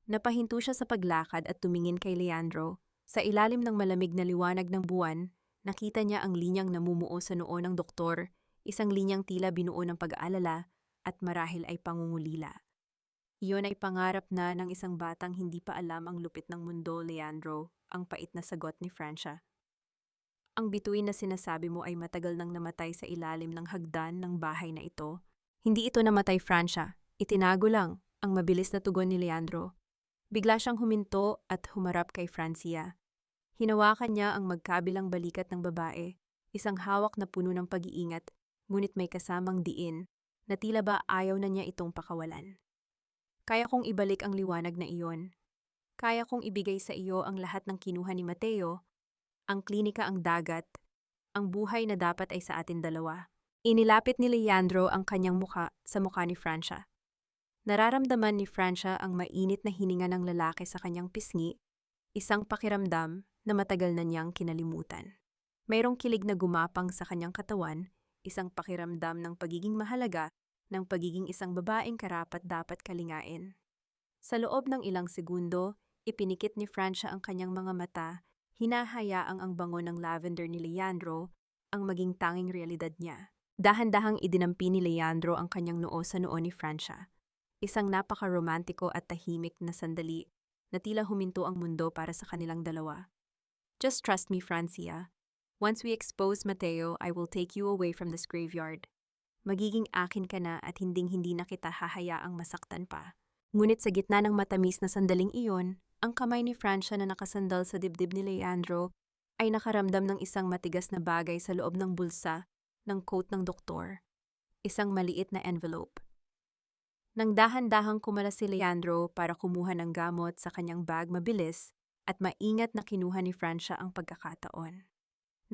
[SPEAKER 1] Napahinto siya sa paglakad at tumingin kay Leandro. Sa ilalim ng malamig na liwanag ng buwan, nakita niya ang linyang namumuo sa noo ng doktor, isang linyang tila binuo ng pag-aalala at marahil ay pangungulila. Iyon ay pangarap na ng isang batang hindi pa alam ang lupit ng mundo, Leandro, ang pait na sagot ni Francia. Ang bituin na sinasabi mo ay matagal nang namatay sa ilalim ng hagdan ng bahay na ito. Hindi ito namatay, Francia. Itinago lang, ang mabilis na tugon ni Leandro. Bigla siyang huminto at humarap kay Francia. Hinawakan niya ang magkabilang balikat ng babae, isang hawak na puno ng pag-iingat, ngunit may kasamang diin na tila ba ayaw na niya itong pakawalan. Kaya kong ibalik ang liwanag na iyon. Kaya kong ibigay sa iyo ang lahat ng kinuha ni Mateo, ang klinika, ang dagat, ang buhay na dapat ay sa atin dalawa. Inilapit ni Leandro ang kanyang muka sa mukha ni Francia. Nararamdaman ni Francia ang mainit na hininga ng lalaki sa kanyang pisngi, isang pakiramdam na matagal na niyang kinalimutan. Mayroong kilig na gumapang sa kanyang katawan, isang pakiramdam ng pagiging mahalaga, ng pagiging isang babaeng karapat-dapat kalingain. Sa loob ng ilang segundo, ipinikit ni Francia ang kanyang mga mata, Hinahayaang ang bango ng lavender ni Leandro ang maging tanging realidad niya. Dahan-dahang idinampi ni Leandro ang kanyang noo sa noo ni Francia. Isang napaka-romantiko at tahimik na sandali na tila huminto ang mundo para sa kanilang dalawa. Just trust me, Francia. Once we expose Mateo, I will take you away from this graveyard. Magiging akin ka na at hinding-hindi na kita hahayaang masaktan pa. Ngunit sa gitna ng matamis na sandaling iyon, ang kamay ni Francia na nakasandal sa dibdib ni Leandro ay nakaramdam ng isang matigas na bagay sa loob ng bulsa ng coat ng doktor. Isang maliit na envelope. Nang dahan-dahang kumalas si Leandro para kumuha ng gamot sa kanyang bag mabilis at maingat na kinuha ni Francia ang pagkakataon.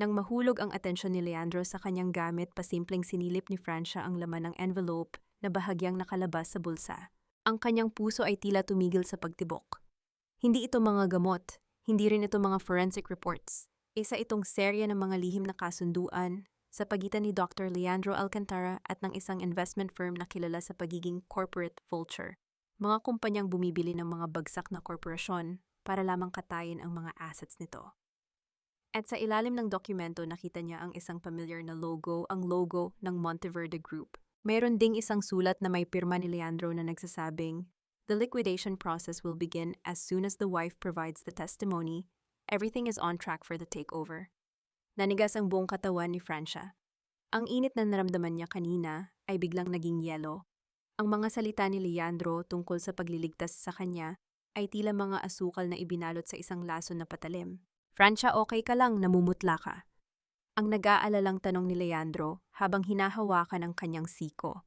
[SPEAKER 1] Nang mahulog ang atensyon ni Leandro sa kanyang gamit, pasimpleng sinilip ni Francia ang laman ng envelope na bahagyang nakalabas sa bulsa. Ang kanyang puso ay tila tumigil sa pagtibok. Hindi ito mga gamot, hindi rin ito mga forensic reports. Isa itong serya ng mga lihim na kasunduan sa pagitan ni Dr. Leandro Alcantara at ng isang investment firm na kilala sa pagiging corporate vulture. Mga kumpanyang bumibili ng mga bagsak na korporasyon para lamang katayin ang mga assets nito. At sa ilalim ng dokumento nakita niya ang isang familiar na logo, ang logo ng Monteverde Group. Mayroon ding isang sulat na may pirma ni Leandro na nagsasabing, "The liquidation process will begin as soon as the wife provides the testimony. Everything is on track for the takeover." Nanigas ang buong katawan ni Francia. Ang init na naramdaman niya kanina ay biglang naging yelo. Ang mga salita ni Leandro tungkol sa pagliligtas sa kanya ay tila mga asukal na ibinalot sa isang laso na patalim. "Francia, okay ka lang, namumutla ka." Ang nag-aalalang tanong ni Leandro habang hinahawakan ang kanyang siko.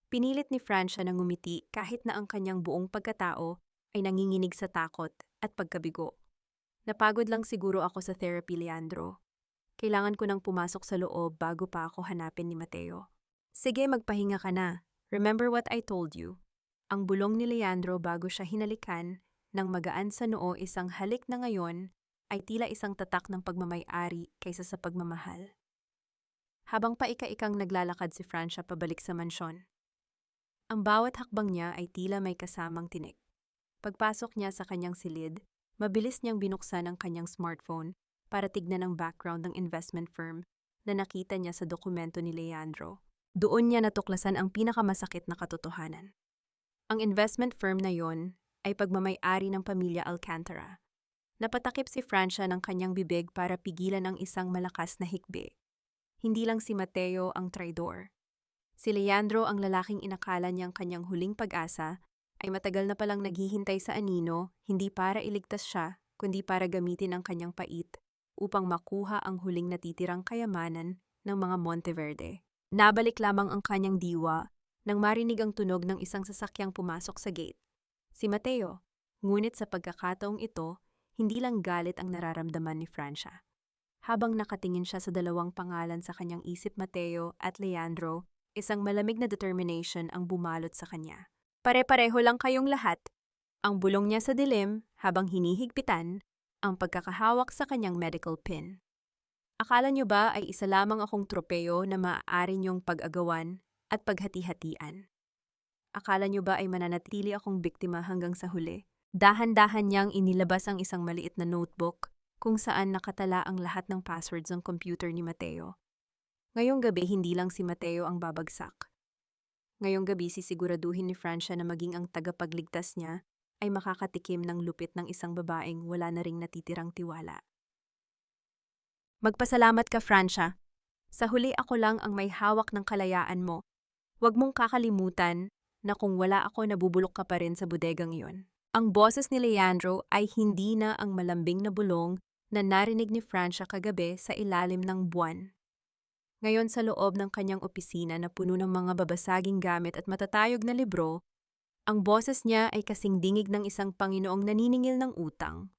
[SPEAKER 1] Pinilit ni Francia na ngumiti kahit na ang kanyang buong pagkatao ay nanginginig sa takot at pagkabigo. "Napagod lang siguro ako sa therapy, Leandro. Kailangan ko nang pumasok sa loob bago pa ako hanapin ni Mateo." "Sige, magpahinga ka na. Remember what I told you." Ang bulong ni Leandro bago siya hinalikan nang magaan sa noo, isang halik na ngayon ay tila isang tatak ng pagmamay-ari kaysa sa pagmamahal. Habang paika-ikang naglalakad si Francia pabalik sa mansyon, ang bawat hakbang niya ay tila may kasamang tinik. Pagpasok niya sa kanyang silid, mabilis niyang binuksan ang kanyang smartphone para tignan ang background ng investment firm na nakita niya sa dokumento ni Leandro. Doon niya natuklasan ang pinakamasakit na katotohanan. Ang investment firm na yon ay pagmamay-ari ng pamilya Alcantara. Napatakip si Francia ng kanyang bibig para pigilan ang isang malakas na hikbi. Hindi lang si Mateo ang traidor. Si Leandro, ang lalaking inakala niyang kanyang huling pag-asa, ay matagal na palang naghihintay sa anino, hindi para iligtas siya, kundi para gamitin ang kanyang pait upang makuha ang huling natitirang kayamanan ng mga Monteverde. Nabalik lamang ang kanyang diwa nang marinig ang tunog ng isang sasakyang pumasok sa gate. Si Mateo. Ngunit sa pagkakataong ito, hindi lang galit ang nararamdaman ni Francia. Habang nakatingin siya sa dalawang pangalan sa kanyang isip, Mateo at Leandro, isang malamig na determination ang bumalot sa kanya. "Pare-pareho lang kayong lahat." Ang bulong niya sa dilim habang hinihigpitan ang pagkakahawak sa kanyang medical pin. "Akala niyo ba ay isa lamang akong tropeyo na maaari niyong pag-agawan at paghati-hatian? Akala niyo ba ay mananatili akong biktima hanggang sa huli?" Dahan-dahan niyang inilabas ang isang maliit na notebook kung saan nakatala ang lahat ng passwords ng computer ni Mateo. Ngayong gabi, hindi lang si Mateo ang babagsak. Ngayong gabi, sisiguraduhin ni Francia na maging ang tagapagligtas niya ay makakatikim ng lupit ng isang babaeng wala na ring natitirang tiwala. "Magpasalamat ka, Francia. Sa huli, ako lang ang may hawak ng kalayaan mo. Huwag mong kakalimutan na kung wala ako, nabubulok ka pa rin sa bodegang iyon." Ang boses ni Leandro ay hindi na ang malambing na bulong na narinig ni Francia kagabi sa ilalim ng buwan. Ngayon, sa loob ng kanyang opisina na puno ng mga babasaging gamit at matatayog na libro, ang boses niya ay kasing dingig ng isang Panginoong naniningil ng utang.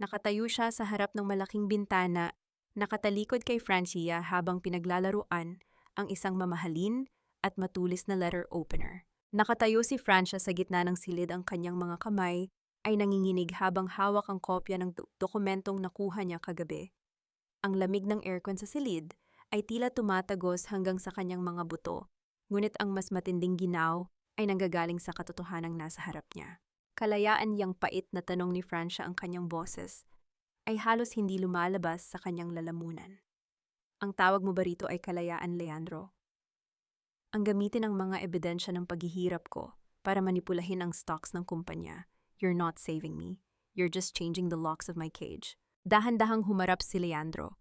[SPEAKER 1] Nakatayo siya sa harap ng malaking bintana, nakatalikod kay Francia habang pinaglalaruan ang isang mamahalin at matulis na letter opener. Nakatayo si Francia sa gitna ng silid, ang kanyang mga kamay ay nanginginig habang hawak ang kopya ng dokumentong nakuha niya kagabi. Ang lamig ng aircon sa silid ay tila tumatagos hanggang sa kanyang mga buto, ngunit ang mas matinding ginaw ay nanggagaling sa katotohanang nasa harap niya. "Kalayaan yang pait na tanong ni Francia ang kanyang boses. ay halos hindi lumalabas sa kanyang lalamunan. Ang tawag mo ba rito ay kalayaan, Leandro? Ang gamitin ng mga ebidensya ng paghihirap ko para manipulahin ang stocks ng kumpanya. You're not saving me. You're just changing the locks of my cage. Dahan-dahang humarap si Leandro.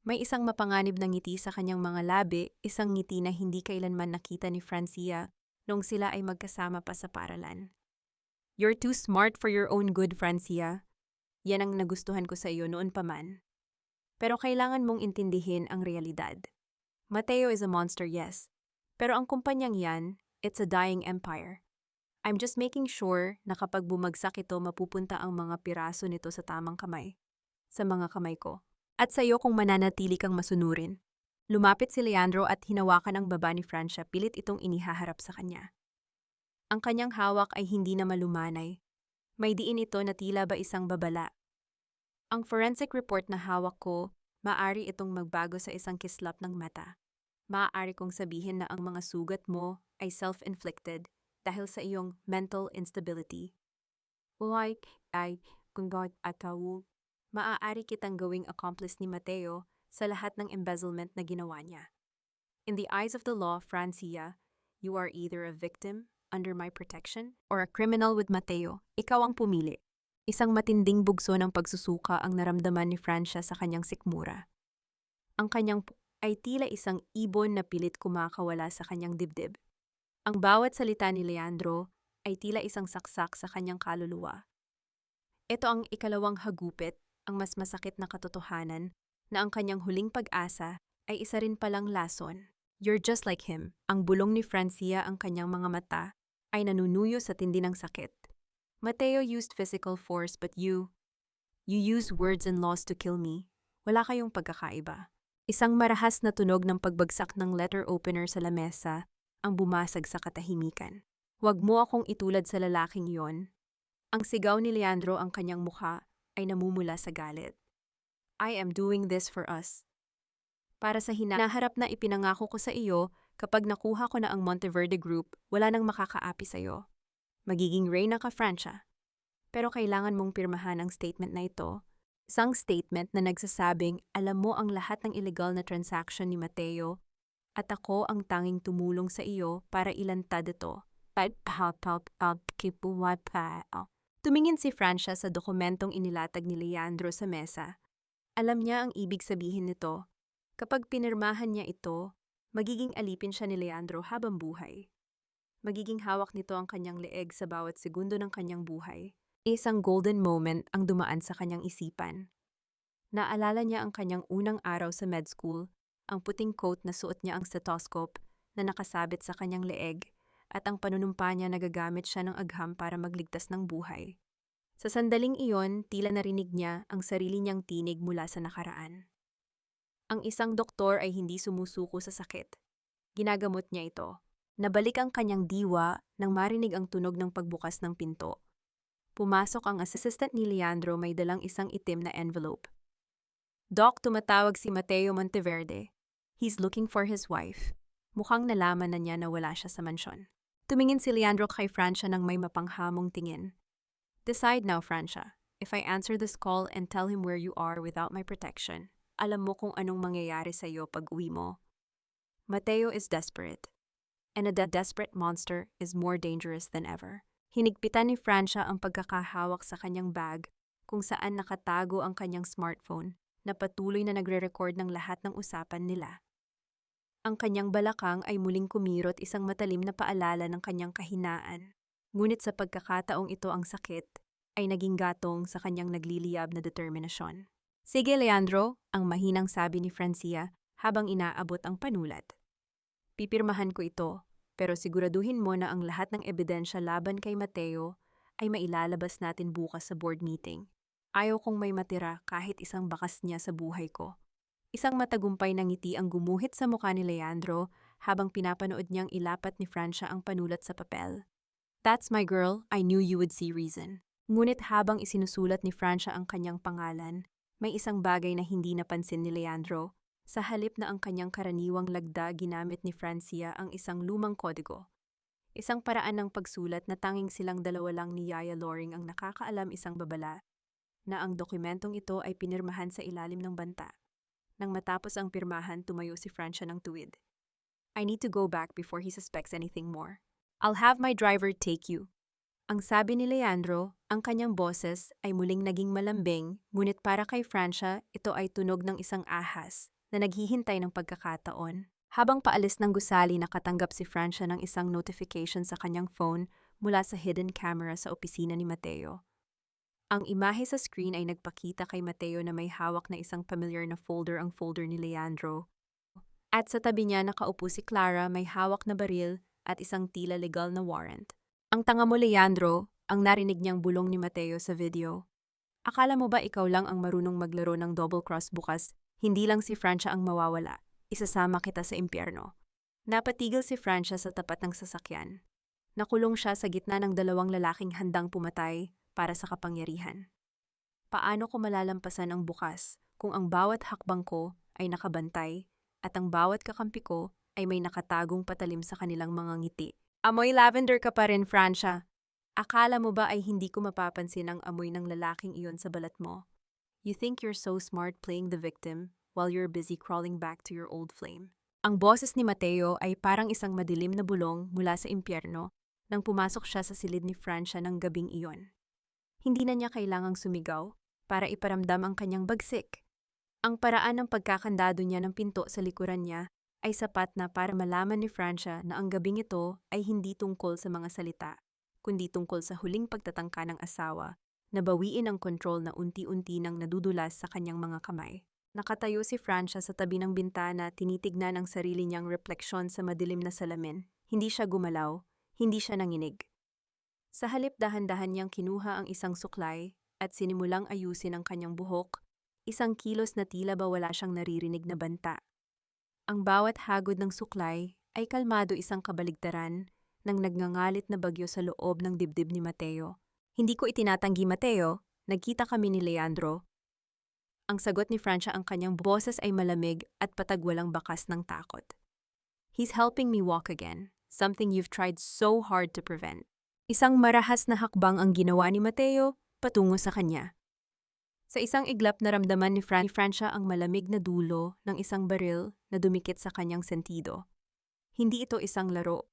[SPEAKER 1] May isang mapanganib na ngiti sa kanyang mga labi, isang ngiti na hindi kailanman nakita ni Francia nung sila ay magkasama pa sa paralan. You're too smart for your own good, Francia. Yan ang nagustuhan ko sa iyo noon pa man. Pero kailangan mong intindihin ang realidad. Mateo is a monster, yes. Pero ang kumpanyang yan, it's a dying empire. I'm just making sure na kapag bumagsak ito, mapupunta ang mga piraso nito sa tamang kamay. Sa mga kamay ko. At sa iyo kung mananatili kang masunurin. Lumapit si Leandro at hinawakan ang baba ni Francia, pilit itong inihaharap sa kanya. Ang kanyang hawak ay hindi na malumanay. May diin ito na tila ba isang babala. Ang forensic report na hawak ko, maaari itong magbago sa isang kislap ng mata. Maaari kong sabihin na ang mga sugat mo ay self-inflicted dahil sa iyong mental instability. Like, kung maaari kitang gawing accomplice ni Mateo sa lahat ng embezzlement na ginawa niya. In the eyes of the law, Francia, you are either a victim under my protection or a criminal with Mateo. Ikaw ang pumili. Isang matinding bugso ng pagsusuka ang naramdaman ni Francia sa kanyang sikmura. Ang kanyang ay tila isang ibon na pilit kumakawala sa kanyang dibdib. Ang bawat salita ni Leandro ay tila isang saksak sa kanyang kaluluwa. Ito ang ikalawang hagupit, ang mas masakit na katotohanan na ang kanyang huling pag-asa ay isa rin palang lason. You're just like him. Ang bulong ni Francia, ang kanyang mga mata, ay nanunuyo sa tindi ng sakit. Mateo used physical force but you use words and laws to kill me. Wala kayong pagkakaiba. Isang marahas na tunog ng pagbagsak ng letter opener sa lamesa ang bumasag sa katahimikan. Huwag mo akong itulad sa lalaking yon. Ang sigaw ni Leandro, ang kanyang mukha ay namumula sa galit. I am doing this for us. Para sa hinaharap na ipinangako ko sa iyo, kapag nakuha ko na ang Monteverde Group, wala nang makakaapi sa iyo. Magiging reyna ka, Francia. Pero kailangan mong pirmahan ang statement na ito. Isang statement na nagsasabing alam mo ang lahat ng illegal na transaction ni Mateo at ako ang tanging tumulong sa iyo para ilantad ito. Tumingin si Francia sa dokumentong inilatag ni Leandro sa mesa. Alam niya ang ibig sabihin nito. Kapag pinirmahan niya ito, magiging alipin siya ni Leandro habang buhay. Magiging hawak nito ang kanyang leeg sa bawat segundo ng kanyang buhay. Isang golden moment ang dumaan sa kanyang isipan. Naalala niya ang kanyang unang araw sa med school, ang puting coat na suot niya ang stethoscope na nakasabit sa kanyang leeg, at ang panunumpa niya na gagamit siya ng agham para magligtas ng buhay. Sa sandaling iyon, tila narinig niya ang sarili niyang tinig mula sa nakaraan. Ang isang doktor ay hindi sumusuko sa sakit. Ginagamot niya ito. Nabalik ang kanyang diwa nang marinig ang tunog ng pagbukas ng pinto. Pumasok ang assistant ni Leandro, may dalang isang itim na envelope. Doc, tumatawag si Mateo Monteverde. He's looking for his wife. Mukhang nalaman na niya na wala siya sa mansyon. Tumingin si Leandro kay Francia nang may mapanghamong tingin. Decide now, Francia. If I answer this call and tell him where you are without my protection, alam mo kung anong mangyayari sa iyo pag uwi mo. Mateo is desperate. And a desperate monster is more dangerous than ever. Hinigpitan ni Francia ang pagkakahawak sa kanyang bag kung saan nakatago ang kanyang smartphone na patuloy na nagre-record ng lahat ng usapan nila. Ang kanyang balakang ay muling kumirot, isang matalim na paalala ng kanyang kahinaan. Ngunit sa pagkakataong ito, ang sakit ay naging gatong sa kanyang nagliliyab na determinasyon. Sige, Leandro, ang mahinang sabi ni Francia habang inaabot ang panulat. Pipirmahan ko ito, pero siguraduhin mo na ang lahat ng ebidensya laban kay Mateo ay mailalabas natin bukas sa board meeting. Ayaw kong may matira kahit isang bakas niya sa buhay ko. Isang matagumpay na ngiti ang gumuhit sa mukha ni Leandro habang pinapanood niyang ilapat ni Francia ang panulat sa papel. That's my girl, I knew you would see reason. Ngunit habang isinusulat ni Francia ang kanyang pangalan, may isang bagay na hindi napansin ni Leandro. Sa halip na ang kanyang karaniwang lagda, ginamit ni Francia ang isang lumang kodigo. Isang paraan ng pagsulat na tanging silang dalawa lang ni Yaya Loring ang nakakaalam, isang babala na ang dokumentong ito ay pinirmahan sa ilalim ng banta. Nang matapos ang pirmahan, tumayo si Francia ng tuwid. I need to go back before he suspects anything more. I'll have my driver take you. Ang sabi ni Leandro, ang kanyang boses ay muling naging malambing, ngunit para kay Francia, ito ay tunog ng isang ahas na naghihintay ng pagkakataon. Habang paalis ng gusali, nakatanggap si Francia ng isang notification sa kanyang phone mula sa hidden camera sa opisina ni Mateo. Ang imahe sa screen ay nagpakita kay Mateo na may hawak na isang familiar na folder, ang folder ni Leandro. At sa tabi niya nakaupo si Clara, may hawak na baril at isang tila legal na warrant. Ang tanga mo, Leandro, ang narinig niyang bulong ni Mateo sa video. Akala mo ba ikaw lang ang marunong maglaro ng double cross bukas? Hindi lang si Francia ang mawawala. Isasama kita sa impyerno. Napatigil si Francia sa tapat ng sasakyan. Nakulong siya sa gitna ng dalawang lalaking handang pumatay para sa kapangyarihan. Paano ko malalampasan ang bukas kung ang bawat hakbang ko ay nakabantay at ang bawat kakampi ko ay may nakatagong patalim sa kanilang mga ngiti? Amoy lavender ka pa rin, Francia. Akala mo ba ay hindi ko mapapansin ang amoy ng lalaking iyon sa balat mo? You think you're so smart playing the victim while you're busy crawling back to your old flame. Ang boses ni Mateo ay parang isang madilim na bulong mula sa impyerno nang pumasok siya sa silid ni Francia ng gabing iyon. Hindi na niya kailangang sumigaw para iparamdam ang kanyang bagsik. Ang paraan ng pagkakandado niya ng pinto sa likuran niya ay sapat na para malaman ni Francia na ang gabing ito ay hindi tungkol sa mga salita, kundi tungkol sa huling pagtatangka ng asawa na bawiin ang kontrol na unti-unti nang nadudulas sa kanyang mga kamay. Nakatayo si Francia sa tabi ng bintana, tinitignan ang sarili niyang refleksyon sa madilim na salamin. Hindi siya gumalaw, hindi siya nanginig. Sa halip, dahan-dahan niyang kinuha ang isang suklay at sinimulang ayusin ang kanyang buhok, isang kilos na tila ba wala siyang naririnig na banta. Ang bawat hagod ng suklay ay kalmado, isang kabaligtaran ng nagngangalit na bagyo sa loob ng dibdib ni Mateo. Hindi ko itinatanggi, Mateo. Nagkita kami ni Leandro. Ang sagot ni Francia, ang kanyang boses ay malamig at patagwalang bakas ng takot. He's helping me walk again, something you've tried so hard to prevent. Isang marahas na hakbang ang ginawa ni Mateo patungo sa kanya. Sa isang iglap, naramdaman ni Francia ang malamig na dulo ng isang baril na dumikit sa kanyang sentido. Hindi ito isang laro.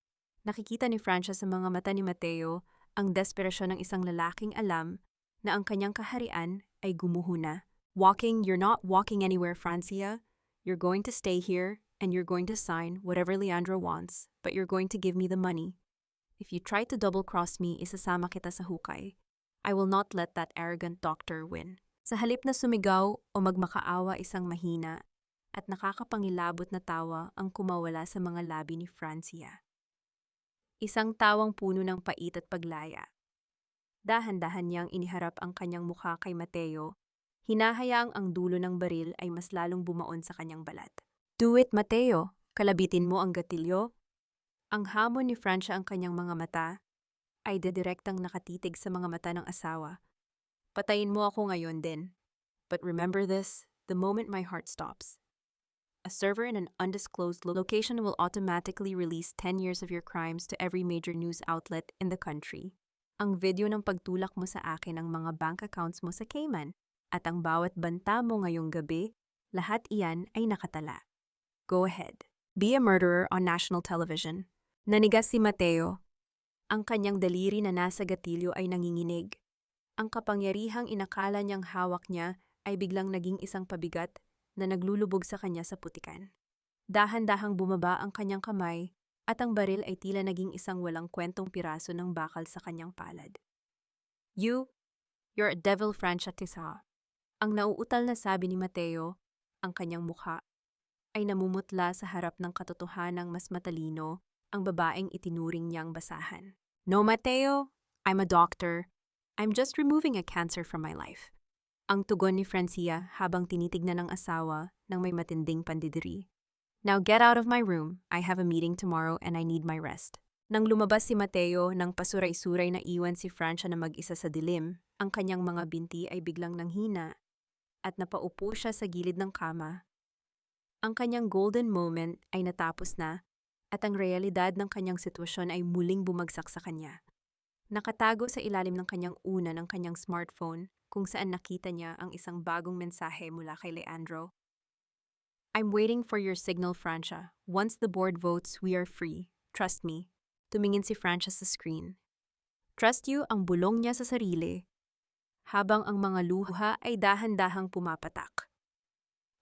[SPEAKER 1] Nakikita ni Francia sa mga mata ni Mateo ang desperasyon ng isang lalaking alam na ang kanyang kaharian ay gumuho na. You're not walking anywhere, Francia. You're going to stay here and you're going to sign whatever Leandro wants, but you're going to give me the money. If you try to double-cross me, isasama kita sa hukay. I will not let that arrogant doctor win. Sa halip na sumigaw o magmakaawa, isang mahina at nakakapangilabot na tawa ang kumawala sa mga labi ni Francia. Isang tawang puno ng pait at paglaya. Dahan-dahan niyang iniharap ang kanyang mukha kay Mateo, hinahayaang ang dulo ng baril ay mas lalong bumaon sa kanyang balat. Do it, Mateo! Kalabitin mo ang gatilyo. Ang hamon ni Francia, ang kanyang mga mata ay dedirektang nakatitig sa mga mata ng asawa. Patayin mo ako ngayon din. But remember this, the moment my heart stops. A server in an undisclosed location will automatically release 10 years of your crimes to every major news outlet in the country. Ang video ng pagtulak mo sa akin ang mga bank accounts mo sa Cayman at ang bawat banta mo ngayong gabi, lahat iyan ay nakatala. Go ahead. Be a murderer on national television. Nanigas si Mateo. Ang kanyang daliri na nasa gatilyo ay nanginginig. Ang kapangyarihang inakala niyang hawak niya ay biglang naging isang pabigat na naglulubog sa kanya sa putikan. Dahan-dahang bumaba ang kanyang kamay at ang baril ay tila naging isang walang kwentong piraso ng bakal sa kanyang palad. You're a devil, Francia Tisa. Ang nauutal na sabi ni Mateo, ang kanyang mukha ay namumutla sa harap ng katotohanang mas matalino ang babaeng itinuring niyang basahan. No, Mateo, I'm a doctor. I'm just removing a cancer from my life. Ang tugon ni Francia habang tinitignan ng asawa ng may matinding pandidiri. Now get out of my room. I have a meeting tomorrow and I need my rest. Nang lumabas si Mateo, nang pasuray-suray na iwan si Francia na mag-isa sa dilim, ang kanyang mga binti ay biglang nanghina at napaupo siya sa gilid ng kama. Ang kanyang golden moment ay natapos na at ang realidad ng kanyang sitwasyon ay muling bumagsak sa kanya. Nakatago sa ilalim ng kanyang una ng kanyang smartphone kung saan nakita niya ang isang bagong mensahe mula kay Leandro. I'm waiting for your signal, Francia. Once the board votes, we are free. Trust me. Tumingin si Francia sa screen. Trust you ang bulong niya sa sarili, habang ang mga luha ay dahan-dahang pumapatak.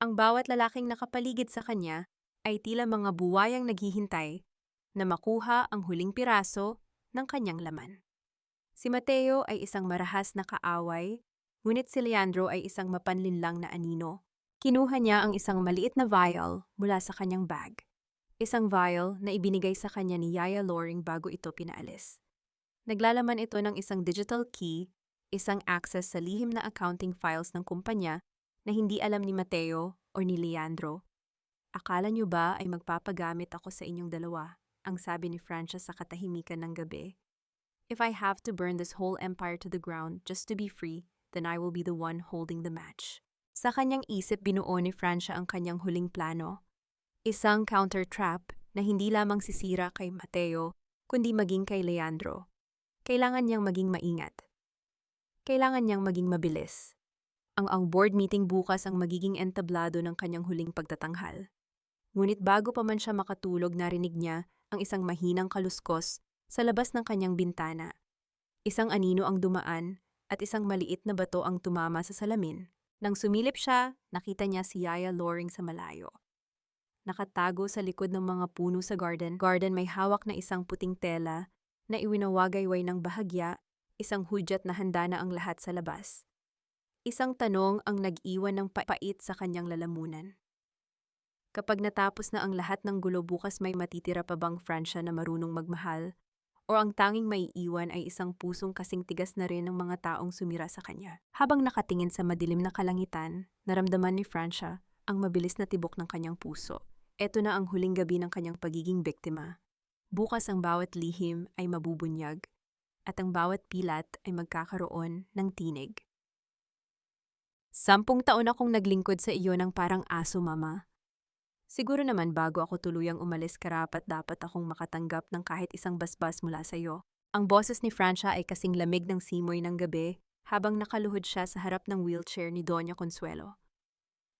[SPEAKER 1] Ang bawat lalaking nakapaligid sa kanya ay tila mga buwayang naghihintay na makuha ang huling piraso ng kanyang laman. Si Mateo ay isang marahas na kaaway, ngunit si Leandro ay isang mapanlinlang na anino. Kinuha niya ang isang maliit na vial mula sa kanyang bag. Isang vial na ibinigay sa kanya ni Yaya Loring bago ito pinaalis. Naglalaman ito ng isang digital key, isang access sa lihim na accounting files ng kumpanya na hindi alam ni Mateo o ni Leandro. Akala niyo ba ay magpapagamit ako sa inyong dalawa? Ang sabi ni Francia sa katahimikan ng gabi. If I have to burn this whole empire to the ground just to be free, then I will be the one holding the match. Sa kanyang isip binuo ni Francia ang kanyang huling plano. Isang counter-trap na hindi lamang sisira kay Mateo, kundi maging kay Leandro. Kailangan niyang maging maingat. Kailangan niyang maging mabilis. Ang board meeting bukas ang magiging entablado ng kanyang huling pagtatanghal. Ngunit bago pa man siya makatulog, narinig niya ang isang mahinang kaluskos sa labas ng kanyang bintana. Isang anino ang dumaan at isang maliit na bato ang tumama sa salamin. Nang sumilip siya, nakita niya si Yaya Loring sa malayo. Nakatago sa likod ng mga puno sa garden may hawak na isang puting tela na iwinawagayway ng bahagya, isang hudyat na handa na ang lahat sa labas. Isang tanong ang nag-iwan ng pait sa kanyang lalamunan. Kapag natapos na ang lahat ng gulo, bukas may matitira pa bang Francia na marunong magmahal? O ang tanging maiiwan ay isang pusong kasing tigas na rin ng mga taong sumira sa kanya? Habang nakatingin sa madilim na kalangitan, naramdaman ni Francia ang mabilis na tibok ng kanyang puso. Ito na ang huling gabi ng kanyang pagiging biktima. Bukas ang bawat lihim ay mabubunyag at ang bawat pilat ay magkakaroon ng tinig. 10 taon akong naglingkod sa iyo ng parang aso, Mama. Siguro naman bago ako tuluyang umalis, karapat-dapat akong makatanggap ng kahit isang basbas mula sa iyo. Ang boses ni Francia ay kasing lamig ng simoy ng gabi habang nakaluhod siya sa harap ng wheelchair ni Doña Consuelo.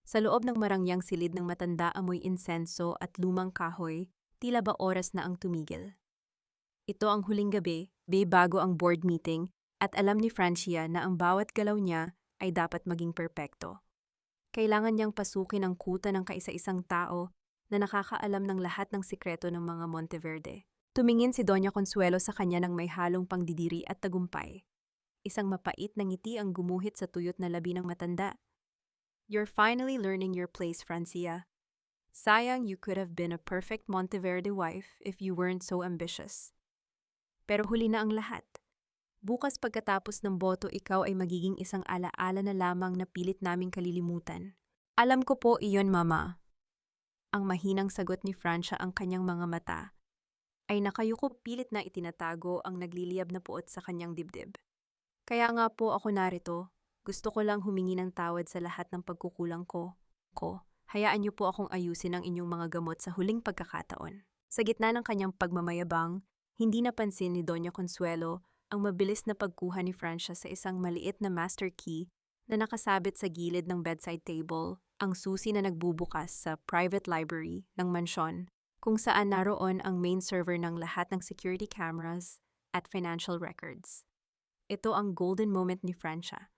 [SPEAKER 1] Sa loob ng marangyang silid ng matanda, amoy insenso at lumang kahoy, tila ba oras na ang tumigil. Ito ang huling gabi, bago ang board meeting, at alam ni Francia na ang bawat galaw niya ay dapat maging perpekto. Kailangan niyang pasukin ang kuta ng kaisa-isang tao na nakakaalam ng lahat ng sikreto ng mga Monteverde. Tumingin si Doña Consuelo sa kanya ng may halong pangdidiri at tagumpay. Isang mapait na ngiti ang gumuhit sa tuyot na labi ng matanda. You're finally learning your place, Francia. Sayang, you could have been a perfect Monteverde wife if you weren't so ambitious. Pero huli na ang lahat. Bukas pagkatapos ng boto, ikaw ay magiging isang alaala na lamang na pilit naming kalilimutan. Alam ko po iyon, Mama. Ang mahinang sagot ni Francia, ang kanyang mga mata ay nakayuko, pilit na itinatago ang nagliliyab na puot sa kanyang dibdib. Kaya nga po ako narito. Gusto ko lang humingi ng tawad sa lahat ng pagkukulang ko. Hayaan niyo po akong ayusin ang inyong mga gamot sa huling pagkakataon. Sa gitna ng kanyang pagmamayabang, hindi napansin ni Doña Consuelo ang mabilis na pagkuha ni Francia sa isang maliit na master key na nakasabit sa gilid ng bedside table, ang susi na nagbubukas sa private library ng mansyon, kung saan naroon ang main server ng lahat ng security cameras at financial records. Ito ang golden moment ni Francia.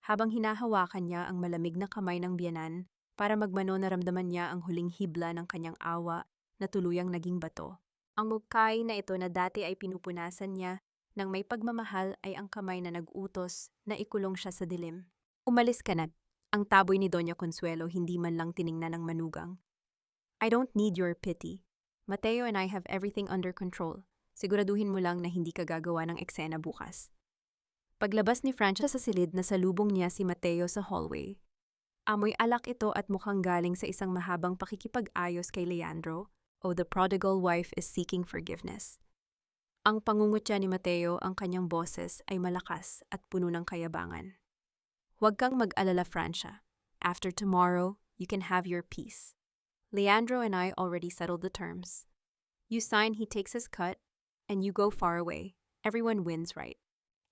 [SPEAKER 1] Habang hinahawakan niya ang malamig na kamay ng biyanan para magmano, naramdaman niya ang huling hibla ng kanyang awa na tuluyang naging bato. Ang mukay na ito na dati ay pinupunasan niya nang may pagmamahal ay ang kamay na nag-utos na ikulong siya sa dilim. Umalis ka na. Ang taboy ni Doña Consuelo, hindi man lang tiningnan ng manugang. I don't need your pity. Mateo and I have everything under control. Siguraduhin mo lang na hindi ka gagawa ng eksena bukas. Paglabas ni Francia sa silid, nasalubong niya si Mateo sa hallway. Amoy alak ito at mukhang galing sa isang mahabang pakikipag-ayos kay Leandro, o the prodigal wife is seeking forgiveness. Ang pangungutya ni Mateo, ang kanyang boses ay malakas at puno ng kayabangan. Huwag kang mag-alala, Francia. After tomorrow, you can have your peace. Leandro and I already settled the terms. You sign, he takes his cut, and you go far away. Everyone wins, right?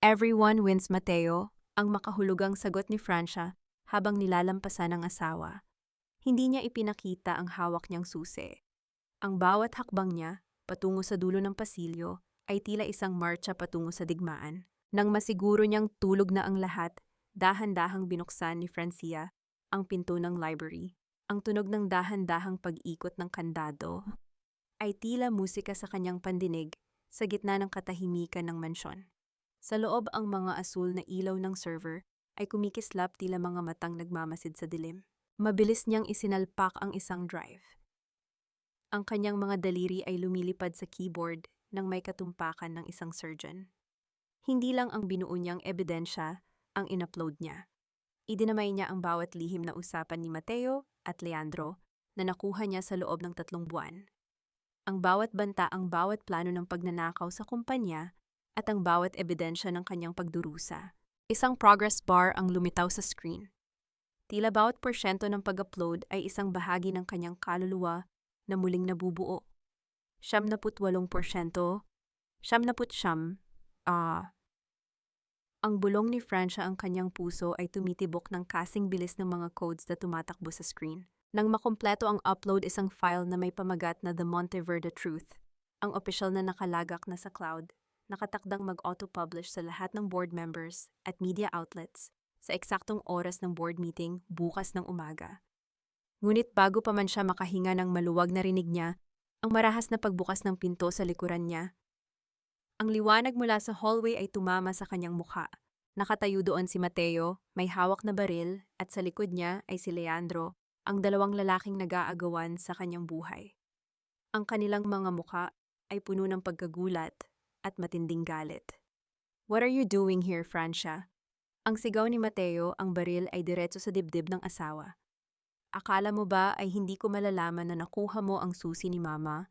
[SPEAKER 1] Everyone wins, Mateo, ang makahulugang sagot ni Francia habang nilalampasan ang asawa. Hindi niya ipinakita ang hawak niyang susi. Ang bawat hakbang niya, patungo sa dulo ng pasilyo, ay tila isang marcha patungo sa digmaan. Nang masiguro niyang tulog na ang lahat, dahan-dahang binuksan ni Francia ang pinto ng library. Ang tunog ng dahan-dahang pag-ikot ng kandado ay tila musika sa kanyang pandinig sa gitna ng katahimikan ng mansyon. Sa loob ang mga asul na ilaw ng server ay kumikislap tila mga matang nagmamasid sa dilim. Mabilis niyang isinalpak ang isang drive. Ang kanyang mga daliri ay lumilipad sa keyboard nang may katumpakan ng isang surgeon. Hindi lang ang binuo niyang ebidensya ang inupload niya. Idinamay niya ang bawat lihim na usapan ni Mateo at Leandro na nakuha niya sa loob ng 3 buwan. Ang bawat banta, ang bawat plano ng pagnanakaw sa kumpanya at ang bawat ebidensya ng kanyang pagdurusa. Isang progress bar ang lumitaw sa screen. Tila bawat porsyento ng pag-upload ay isang bahagi ng kanyang kaluluwa na muling nabubuo. 78%, 79%, ang bulong ni Francia, ang kanyang puso ay tumitibok ng kasing bilis ng mga codes na tumatakbo sa screen. Nang makumpleto ang upload, isang file na may pamagat na The Monteverde Truth, ang opisyal na nakalagak na sa cloud, nakatakdang mag-auto-publish sa lahat ng board members at media outlets sa eksaktong oras ng board meeting bukas ng umaga. Ngunit bago pa man siya makahinga ng maluwag, narinig niya ang marahas na pagbukas ng pinto sa likuran niya. Ang liwanag mula sa hallway ay tumama sa kanyang mukha. Nakatayo doon si Mateo, may hawak na baril, at sa likod niya ay si Leandro, ang dalawang lalaking nag-aagawan sa kanyang buhay. Ang kanilang mga mukha ay puno ng pagkagulat at matinding galit. "What are you doing here, Francia?" Ang sigaw ni Mateo, ang baril ay diretso sa dibdib ng asawa. "Akala mo ba ay hindi ko malalaman na nakuha mo ang susi ni Mama?"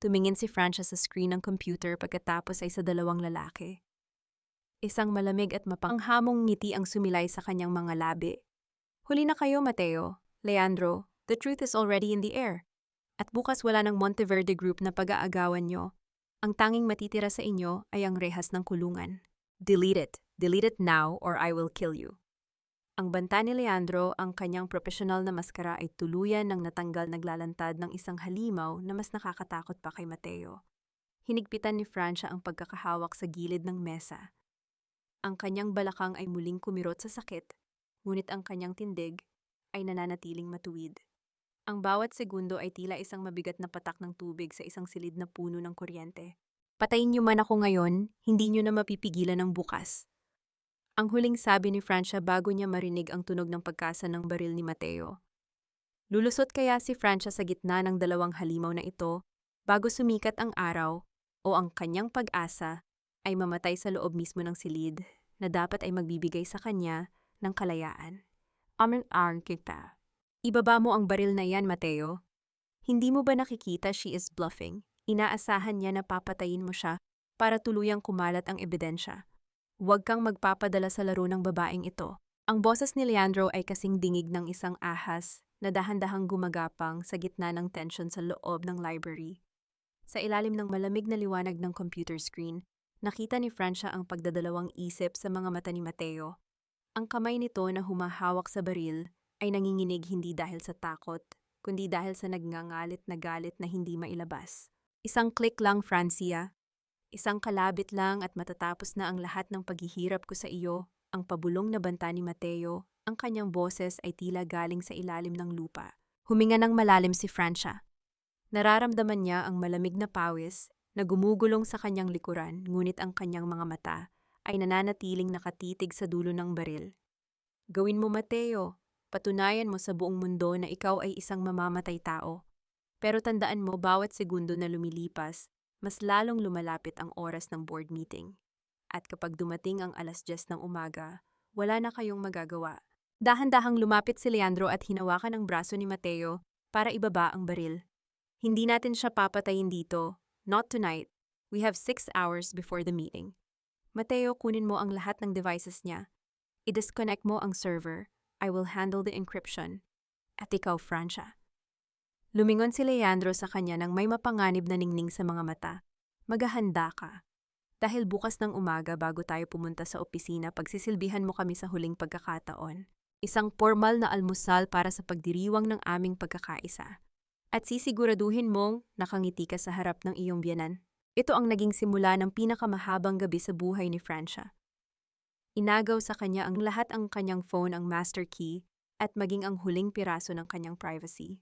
[SPEAKER 1] Tumingin si Francia sa screen ng computer pagkatapos ay sa dalawang lalaki. Isang malamig at mapanghamong ngiti ang sumilay sa kanyang mga labi. "Huli na kayo, Mateo. Leandro, the truth is already in the air. At bukas wala ng Monteverde Group na pag-aagawan nyo. Ang tanging matitira sa inyo ay ang rehas ng kulungan. Delete it. Delete it now or I will kill you." Ang banta ni Leandro, ang kanyang profesional na maskara, ay tuluyan ng natanggal, naglalantad ng isang halimaw na mas nakakatakot pa kay Mateo. Hinigpitan ni Francia ang pagkakahawak sa gilid ng mesa. Ang kanyang balakang ay muling kumirot sa sakit, ngunit ang kanyang tindig ay nananatiling matuwid. Ang bawat segundo ay tila isang mabigat na patak ng tubig sa isang silid na puno ng kuryente. "Patayin niyo man ako ngayon, hindi niyo na mapipigilan ng bukas." Ang huling sabi ni Francia bago niya marinig ang tunog ng pagkasa ng baril ni Mateo. Lulusot kaya si Francia sa gitna ng dalawang halimaw na ito bago sumikat ang araw, o ang kanyang pag-asa ay mamatay sa loob mismo ng silid na dapat ay magbibigay sa kanya ng kalayaan? "Amin kita. Ibaba mo ang baril na yan, Mateo. Hindi mo ba nakikita she is bluffing? Inaasahan niya na papatayin mo siya para tuluyang kumalat ang ebidensya. Huwag kang magpapadala sa laro ng babaeng ito." Ang boses ni Leandro ay kasing dingig ng isang ahas na dahan-dahang gumagapang sa gitna ng tensyon sa loob ng library. Sa ilalim ng malamig na liwanag ng computer screen, nakita ni Francia ang pagdadalawang isip sa mga mata ni Mateo. Ang kamay nito na humahawak sa baril ay nanginginig, hindi dahil sa takot, kundi dahil sa nagngangalit na galit na hindi mailabas. Isang click lang, Francia. Isang kalabit lang at matatapos na ang lahat ng paghihirap ko sa iyo. Ang pabulong na banta ni Mateo, ang kanyang boses ay tila galing sa ilalim ng lupa. Huminga ng malalim si Francia. Nararamdaman niya ang malamig na pawis na gumugulong sa kanyang likuran, ngunit ang kanyang mga mata ay nananatiling nakatitig sa dulo ng baril. "Gawin mo, Mateo. Patunayan mo sa buong mundo na ikaw ay isang mamamatay tao. Pero tandaan mo, bawat segundo na lumilipas, mas lalong lumalapit ang oras ng board meeting. At kapag dumating ang 10:00 ng umaga, wala na kayong magagawa." Dahan-dahang lumapit si Leandro at hinawakan ang braso ni Mateo para ibaba ang baril. "Hindi natin siya papatayin dito. Not tonight. We have 6 hours before the meeting. Mateo, kunin mo ang lahat ng devices niya. I-disconnect mo ang server. I will handle the encryption. At ikaw, Francia. Lumingon si Leandro sa kanya nang may mapanganib na ningning sa mga mata. Maghahanda ka. Dahil bukas ng umaga bago tayo pumunta sa opisina, pagsisilbihan mo kami sa huling pagkakataon. Isang formal na almusal para sa pagdiriwang ng aming pagkakaisa. At sisiguraduhin mong nakangiti ka sa harap ng iyong biyanan. Ito ang naging simula ng pinakamahabang gabi sa buhay ni Francia. Inagaw sa kanya ang lahat ang kanyang phone, ang master key, at maging ang huling piraso ng kanyang privacy.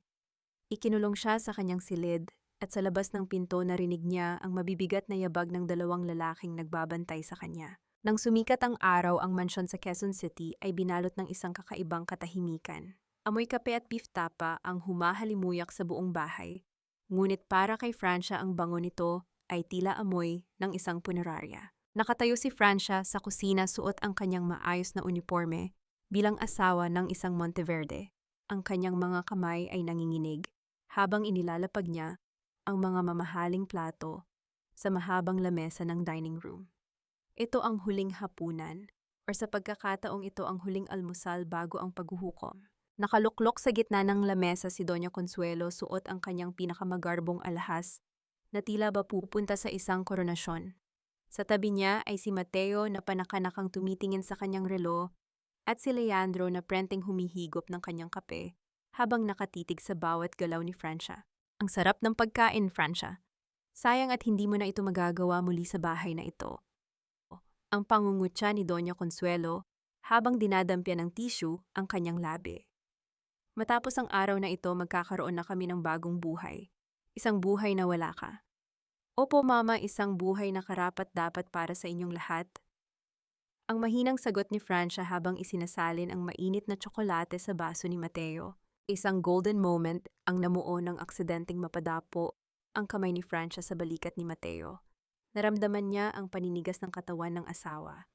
[SPEAKER 1] Ikinulong siya sa kanyang silid at sa labas ng pinto narinig niya ang mabibigat na yabag ng dalawang lalaking nagbabantay sa kanya. Nang sumikat ang araw, ang mansyon sa Quezon City ay binalot ng isang kakaibang katahimikan. Amoy kape at beef tapa ang humahalimuyak sa buong bahay. Ngunit para kay Francia ang bango nito ay tila amoy ng isang punerarya. Nakatayo si Francia sa kusina, suot ang kanyang maayos na uniforme bilang asawa ng isang Monteverde. Ang kanyang mga kamay ay nanginginig habang inilalapag niya ang mga mamahaling plato sa mahabang lamesa ng dining room. Ito ang huling hapunan, or sa pagkakataong ito ang huling almusal bago ang paghuhukom. Nakaluklok sa gitna ng lamesa si Doña Consuelo, suot ang kanyang pinakamagarbong alahas na tila ba pupunta sa isang koronasyon. Sa tabi niya ay si Mateo na panakanakang tumitingin sa kanyang relo at si Leandro na prenteng humihigop ng kanyang kape habang nakatitig sa bawat galaw ni Francia. Ang sarap ng pagkain, Francia. Sayang at hindi mo na ito magagawa muli sa bahay na ito. Ang pangungutya ni Doña Consuelo habang dinadampyan ng tissue ang kanyang labi. Matapos ang araw na ito, magkakaroon na kami ng bagong buhay. Isang buhay na wala ka. Opo, Mama, isang buhay na karapat-dapat para sa inyong lahat. Ang mahinang sagot ni Francia habang isinasalin ang mainit na tsokolate sa baso ni Mateo. Isang golden moment ang namuo ng aksidenteng mapadapo ang kamay ni Francia sa balikat ni Mateo. Naramdaman niya ang paninigas ng katawan ng asawa.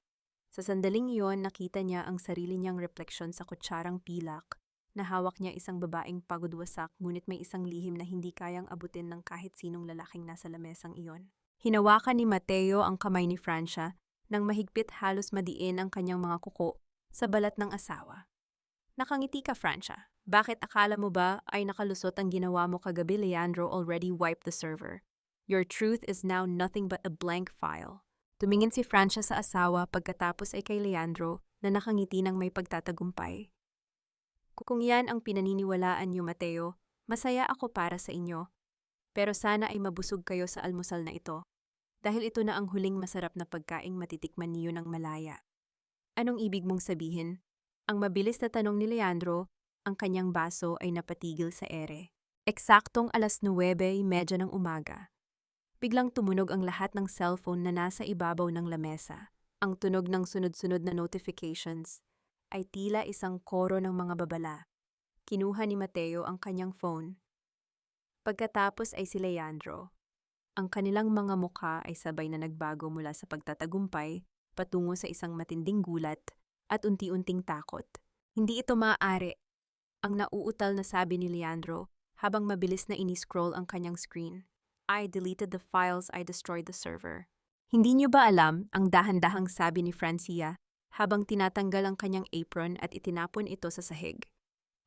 [SPEAKER 1] Sa sandaling iyon, nakita niya ang sarili niyang refleksyon sa kutsarang pilak na hawak niya, isang babaeng pagod-wasak ngunit may isang lihim na hindi kayang abutin ng kahit sinong lalaking nasa lamesang iyon. Hinawakan ni Mateo ang kamay ni Francia nang mahigpit, halos madiin ang kanyang mga kuko sa balat ng asawa. Nakangiti ka, Francia. Bakit akala mo ba ay nakalusot ang ginawa mo kagabi? Leandro already wiped the server. Your truth is now nothing but a blank file. Tumingin si Francia sa asawa, pagkatapos ay kay Leandro na nakangiti ng may pagtatagumpay. Kung yan ang pinaniniwalaan niyo, Mateo, masaya ako para sa inyo. Pero sana ay mabusog kayo sa almusal na ito. Dahil ito na ang huling masarap na pagkaing matitikman niyo ng malaya. Anong ibig mong sabihin? Ang mabilis na tanong ni Leandro, ang kanyang baso ay napatigil sa ere. Eksaktong 9:30 ng umaga. Biglang tumunog ang lahat ng cellphone na nasa ibabaw ng lamesa. Ang tunog ng sunod-sunod na notifications ay tila isang koro ng mga babala. Kinuha ni Mateo ang kanyang phone. Pagkatapos ay si Leandro. Ang kanilang mga mukha ay sabay na nagbago mula sa pagtatagumpay patungo sa isang matinding gulat at unti-unting takot. Hindi ito maaari, ang nauutal na sabi ni Leandro habang mabilis na ini-scroll ang kanyang screen. I deleted the files, I destroyed the server. Hindi niyo ba alam, ang dahan-dahang sabi ni Francia habang tinatanggal ang kanyang apron at itinapon ito sa sahig.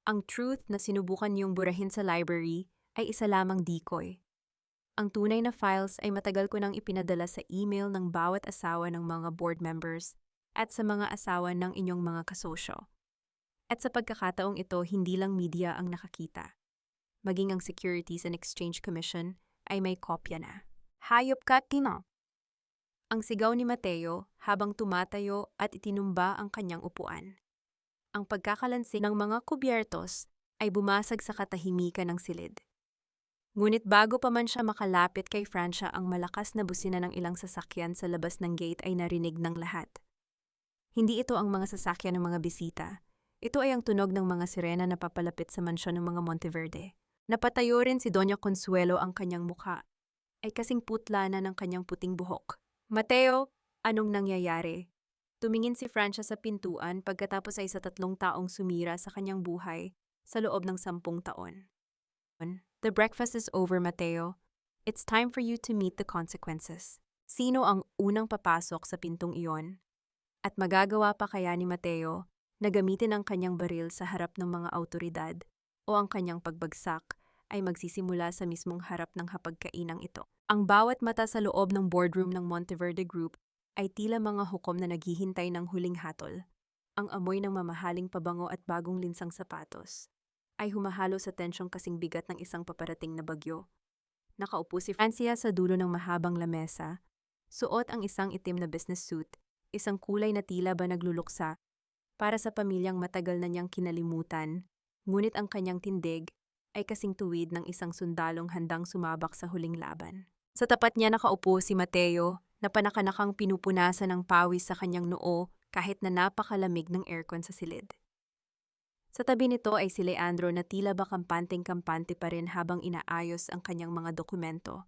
[SPEAKER 1] Ang truth na sinubukan niyong burahin sa library ay isa lamang decoy. Ang tunay na files ay matagal ko nang ipinadala sa email ng bawat asawa ng mga board members at sa mga asawa ng inyong mga kasosyo. At sa pagkakataong ito, hindi lang media ang nakakita. Maging ang Securities and Exchange Commission ay may kopya na. Hayop ka, Tino! Ang sigaw ni Mateo habang tumatayo at itinumba ang kanyang upuan. Ang pagkakalansi ng mga kubyertos ay bumasag sa katahimikan ng silid. Ngunit bago pa man siya makalapit kay Francia, ang malakas na busina ng ilang sasakyan sa labas ng gate ay narinig ng lahat. Hindi ito ang mga sasakyan ng mga bisita. Ito ay ang tunog ng mga sirena na papalapit sa mansyon ng mga Monteverde. Napatayo rin si Doña Consuelo, ang kanyang mukha ay kasing putla na ng kanyang puting buhok. Mateo, anong nangyayari? Tumingin si Francia sa pintuan pagkatapos ay sa 3 taong sumira sa kanyang buhay sa loob ng 10 taon. The breakfast is over, Mateo. It's time for you to meet the consequences. Sino ang unang papasok sa pintong iyon? At magagawa pa kaya ni Mateo na gamitin ang kanyang baril sa harap ng mga awtoridad o ang kanyang pagbagsak ay magsisimula sa mismong harap ng hapagkainang ito. Ang bawat mata sa loob ng boardroom ng Monteverde Group ay tila mga hukom na naghihintay ng huling hatol. Ang amoy ng mamahaling pabango at bagong linsang sapatos ay humahalo sa tensyong kasing bigat ng isang paparating na bagyo. Nakaupo si Francia sa dulo ng mahabang lamesa, suot ang isang itim na business suit, isang kulay na tila ba nagluluksa para sa pamilyang matagal na niyang kinalimutan, ngunit ang kanyang tindig ay kasing tuwid ng isang sundalong handang sumabak sa huling laban. Sa tapat niya nakaupo si Mateo na panakanakang pinupunasan ng pawis sa kanyang noo kahit na napakalamig ng aircon sa silid. Sa tabi nito ay si Leandro na tila ba kampanteng-kampante pa rin habang inaayos ang kanyang mga dokumento.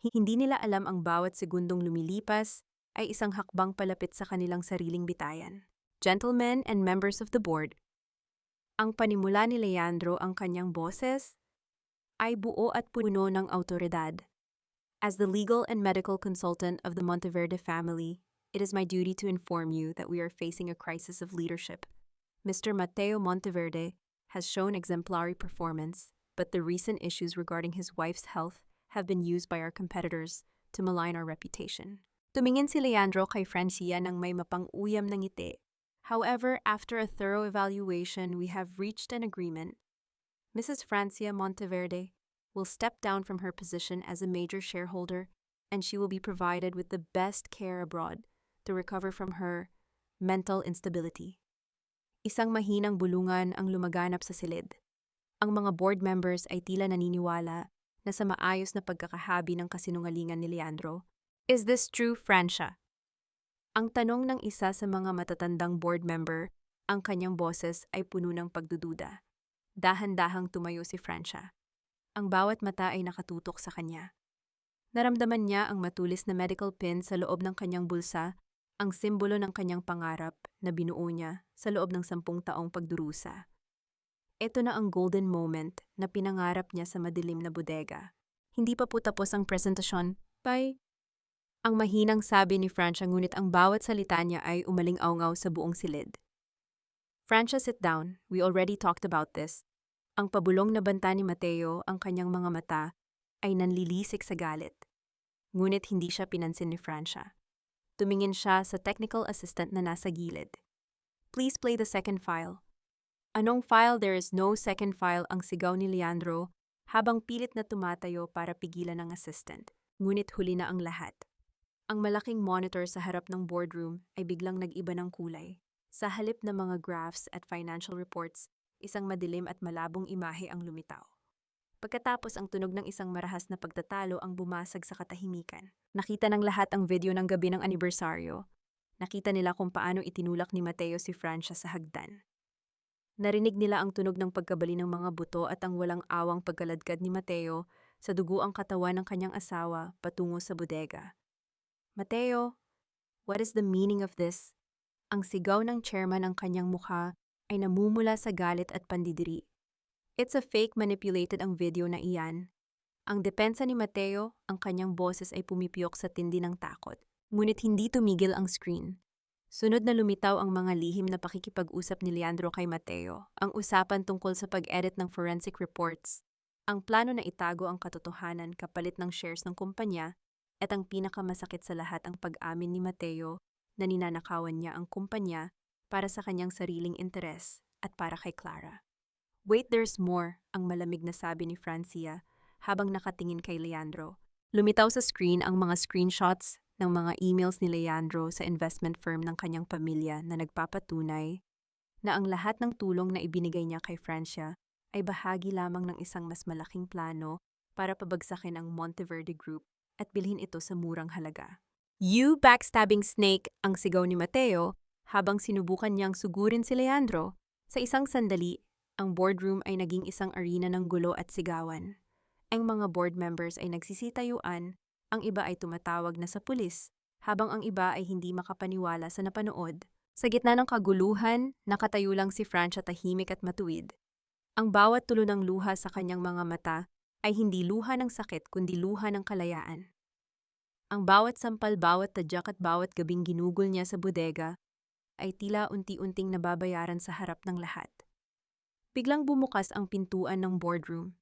[SPEAKER 1] Hindi nila alam ang bawat segundong lumilipas ay isang hakbang palapit sa kanilang sariling bitayan. Gentlemen and members of the board, ang panimula ni Leandro ang kanyang boses ay buo at puno ng autoridad. As the legal and medical consultant of the Monteverde family, it is my duty to inform you that we are facing a crisis of leadership. Mr. Mateo Monteverde has shown exemplary performance, but the recent issues regarding his wife's health have been used by our competitors to malign our reputation. Tumingin si Leandro kay Francia nang may mapang-uyam na ngiti. However, after a thorough evaluation, we have reached an agreement. Mrs. Francia Monteverde will step down from her position as a major shareholder, and she will be provided with the best care abroad to recover from her mental instability. Isang mahinang bulungan ang lumaganap sa silid. Ang mga board members ay tila naniniwala na sa maayos na pagkakahabi ng kasinungalingan ni Leandro. Is this true, Francia? Ang tanong ng isa sa mga matatandang board member, ang kanyang boses ay puno ng pagdududa. Dahan-dahang tumayo si Francia. Ang bawat mata ay nakatutok sa kanya. Naramdaman niya ang matulis na medical pin sa loob ng kanyang bulsa, ang simbolo ng kanyang pangarap na binuo niya sa loob ng 10 taong pagdurusa. Ito na ang golden moment na pinangarap niya sa madilim na bodega. Hindi pa po tapos ang presentasyon. Bye! Ang mahinang sabi ni Francia, ngunit ang bawat salita niya ay umaling-awngaw sa buong silid. Francia, sit down. We already talked about this. Ang pabulong na banta ni Mateo, ang kanyang mga mata, ay nanlilisik sa galit. Ngunit hindi siya pinansin ni Francia. Tumingin siya sa technical assistant na nasa gilid. Please play the second file. Anong file? There is no second file, ang sigaw ni Leandro habang pilit na tumatayo para pigilan ng assistant. Ngunit huli na ang lahat. Ang malaking monitor sa harap ng boardroom ay biglang nag-iba ng kulay. Sa halip na mga graphs at financial reports, isang madilim at malabong imahe ang lumitaw. Pagkatapos ang tunog ng isang marahas na pagtatalo ang bumasag sa katahimikan. Nakita ng lahat ang video ng gabi ng anibersaryo. Nakita nila kung paano itinulak ni Mateo si Francia sa hagdan. Narinig nila ang tunog ng pagkabali ng mga buto at ang walang awang pagkaladkad ni Mateo sa dugo ang katawan ng kanyang asawa patungo sa bodega. Mateo, what is the meaning of this? Ang sigaw ng chairman ng kanyang mukha ay namumula sa galit at pandidiri. It's a fake, manipulated ang video na iyan. Ang depensa ni Mateo, ang kanyang boses ay pumipiyok sa tindi ng takot. Ngunit hindi tumigil ang screen. Sunod na lumitaw ang mga lihim na pakikipag-usap ni Leandro kay Mateo, ang usapan tungkol sa pag-edit ng forensic reports, ang plano na itago ang katotohanan kapalit ng shares ng kumpanya, at ang pinakamasakit sa lahat ang pag-amin ni Mateo na ninanakawan niya ang kumpanya para sa kanyang sariling interes at para kay Clara. Wait, there's more, ang malamig na sabi ni Francia habang nakatingin kay Leandro. Lumitaw sa screen ang mga screenshots ng mga emails ni Leandro sa investment firm ng kanyang pamilya na nagpapatunay na ang lahat ng tulong na ibinigay niya kay Francia ay bahagi lamang ng isang mas malaking plano para pabagsakin ang Monteverde Group at bilhin ito sa murang halaga. You backstabbing snake, ang sigaw ni Mateo habang sinubukan niyang sugurin si Leandro. Sa isang sandali, ang boardroom ay naging isang arena ng gulo at sigawan. Ang mga board members ay nagsisitayuan, ang iba ay tumatawag na sa pulis, habang ang iba ay hindi makapaniwala sa napanood. Sa gitna ng kaguluhan, nakatayo lang si Francia tahimik at matuwid. Ang bawat tulo ng luha sa kanyang mga mata ay hindi luha ng sakit kundi luha ng kalayaan. Ang bawat sampal, bawat tadyak at bawat gabing ginugol niya sa bodega ay tila unti-unting nababayaran sa harap ng lahat. Biglang bumukas ang pintuan ng boardroom.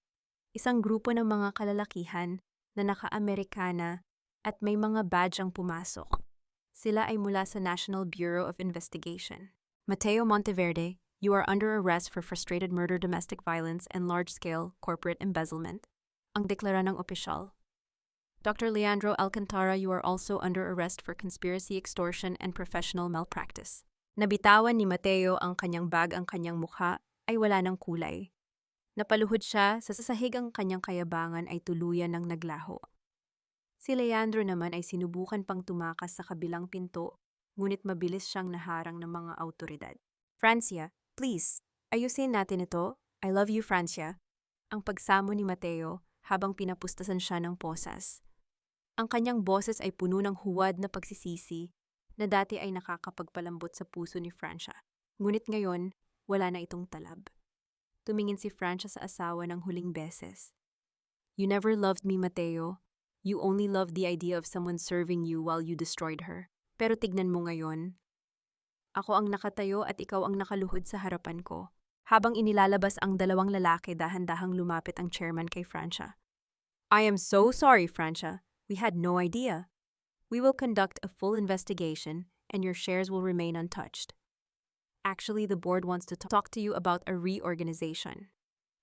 [SPEAKER 1] Isang grupo ng mga kalalakihan na naka-Amerikana at may mga badge ang pumasok. Sila ay mula sa National Bureau of Investigation. Mateo Monteverde, you are under arrest for frustrated murder, domestic violence, and large-scale corporate embezzlement. Ang deklara ng opisyal. Dr. Leandro Alcantara, you are also under arrest for conspiracy, extortion, and professional malpractice. Nabitawan ni Mateo ang kanyang bag, ang kanyang mukha ay wala ng kulay. Napaluhod siya, sa sasahig ang kanyang kayabangan ay tuluyan ng naglaho. Si Leandro naman ay sinubukan pang tumakas sa kabilang pinto, ngunit mabilis siyang naharang ng mga autoridad. Francia, please, ayusin natin ito. I love you, Francia. Ang pagsamo ni Mateo habang pinapustasan siya ng posas. Ang kanyang boses ay puno ng huwad na pagsisisi na dati ay nakakapagpalambot sa puso ni Francia. Ngunit ngayon, wala na itong talab. Tumingin si Francia sa asawa ng huling beses. You never loved me, Mateo. You only loved the idea of someone serving you while you destroyed her. Pero tignan mo ngayon. Ako ang nakatayo at ikaw ang nakaluhod sa harapan ko. Habang inilalabas ang dalawang lalaki, dahan-dahang lumapit ang chairman kay Francia. I am so sorry, Francia. We had no idea. We will conduct a full investigation and your shares will remain untouched. Actually, the board wants to talk to you about a reorganization.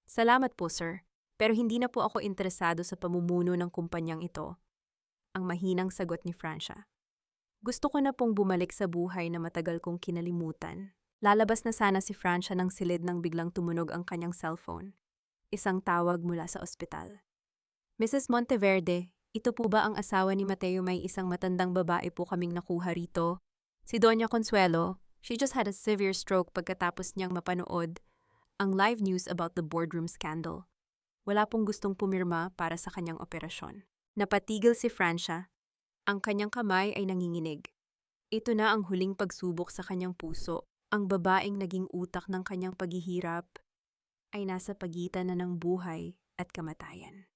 [SPEAKER 1] Salamat po, sir. Pero hindi na po ako interesado sa pamumuno ng kumpanyang ito. Ang mahinang sagot ni Francia. Gusto ko na pong bumalik sa buhay na matagal kong kinalimutan. Lalabas na sana si Francia ng silid nang biglang tumunog ang kanyang cellphone. Isang tawag mula sa ospital. Mrs. Monteverde, ito po ba ang asawa ni Mateo? May isang matandang babae po kaming nakuha rito. Si Doña Consuelo, she just had a severe stroke pagkatapos niyang mapanood ang live news about the boardroom scandal. Wala pong gustong pumirma para sa kanyang operasyon. Napatigil si Francia. Ang kanyang kamay ay nanginginig. Ito na ang huling pagsubok sa kanyang puso. Ang babaeng naging utak ng kanyang paghihirap ay nasa pagitan na ng buhay at kamatayan.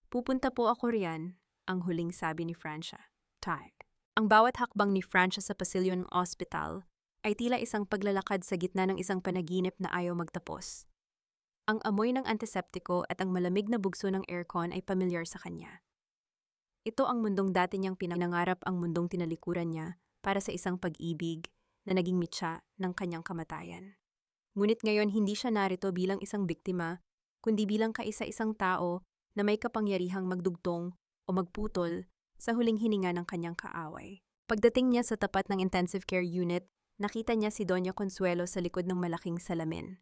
[SPEAKER 1] Pupunta po ako riyan, ang huling sabi ni Francia. Tired. Ang bawat hakbang ni Francia sa pasilyo ng ospital ay tila isang paglalakad sa gitna ng isang panaginip na ayaw magtapos. Ang amoy ng antiseptiko at ang malamig na bugso ng aircon ay pamilyar sa kanya. Ito ang mundong dati niyang pinangarap, ang mundong tinalikuran niya para sa isang pag-ibig na naging mitya ng kanyang kamatayan. Ngunit ngayon hindi siya narito bilang isang biktima, kundi bilang kaisa-isang tao na may kapangyarihang magdugtong o magputol sa huling hininga ng kanyang kaaway. Pagdating niya sa tapat ng intensive care unit, nakita niya si Doña Consuelo sa likod ng malaking salamin.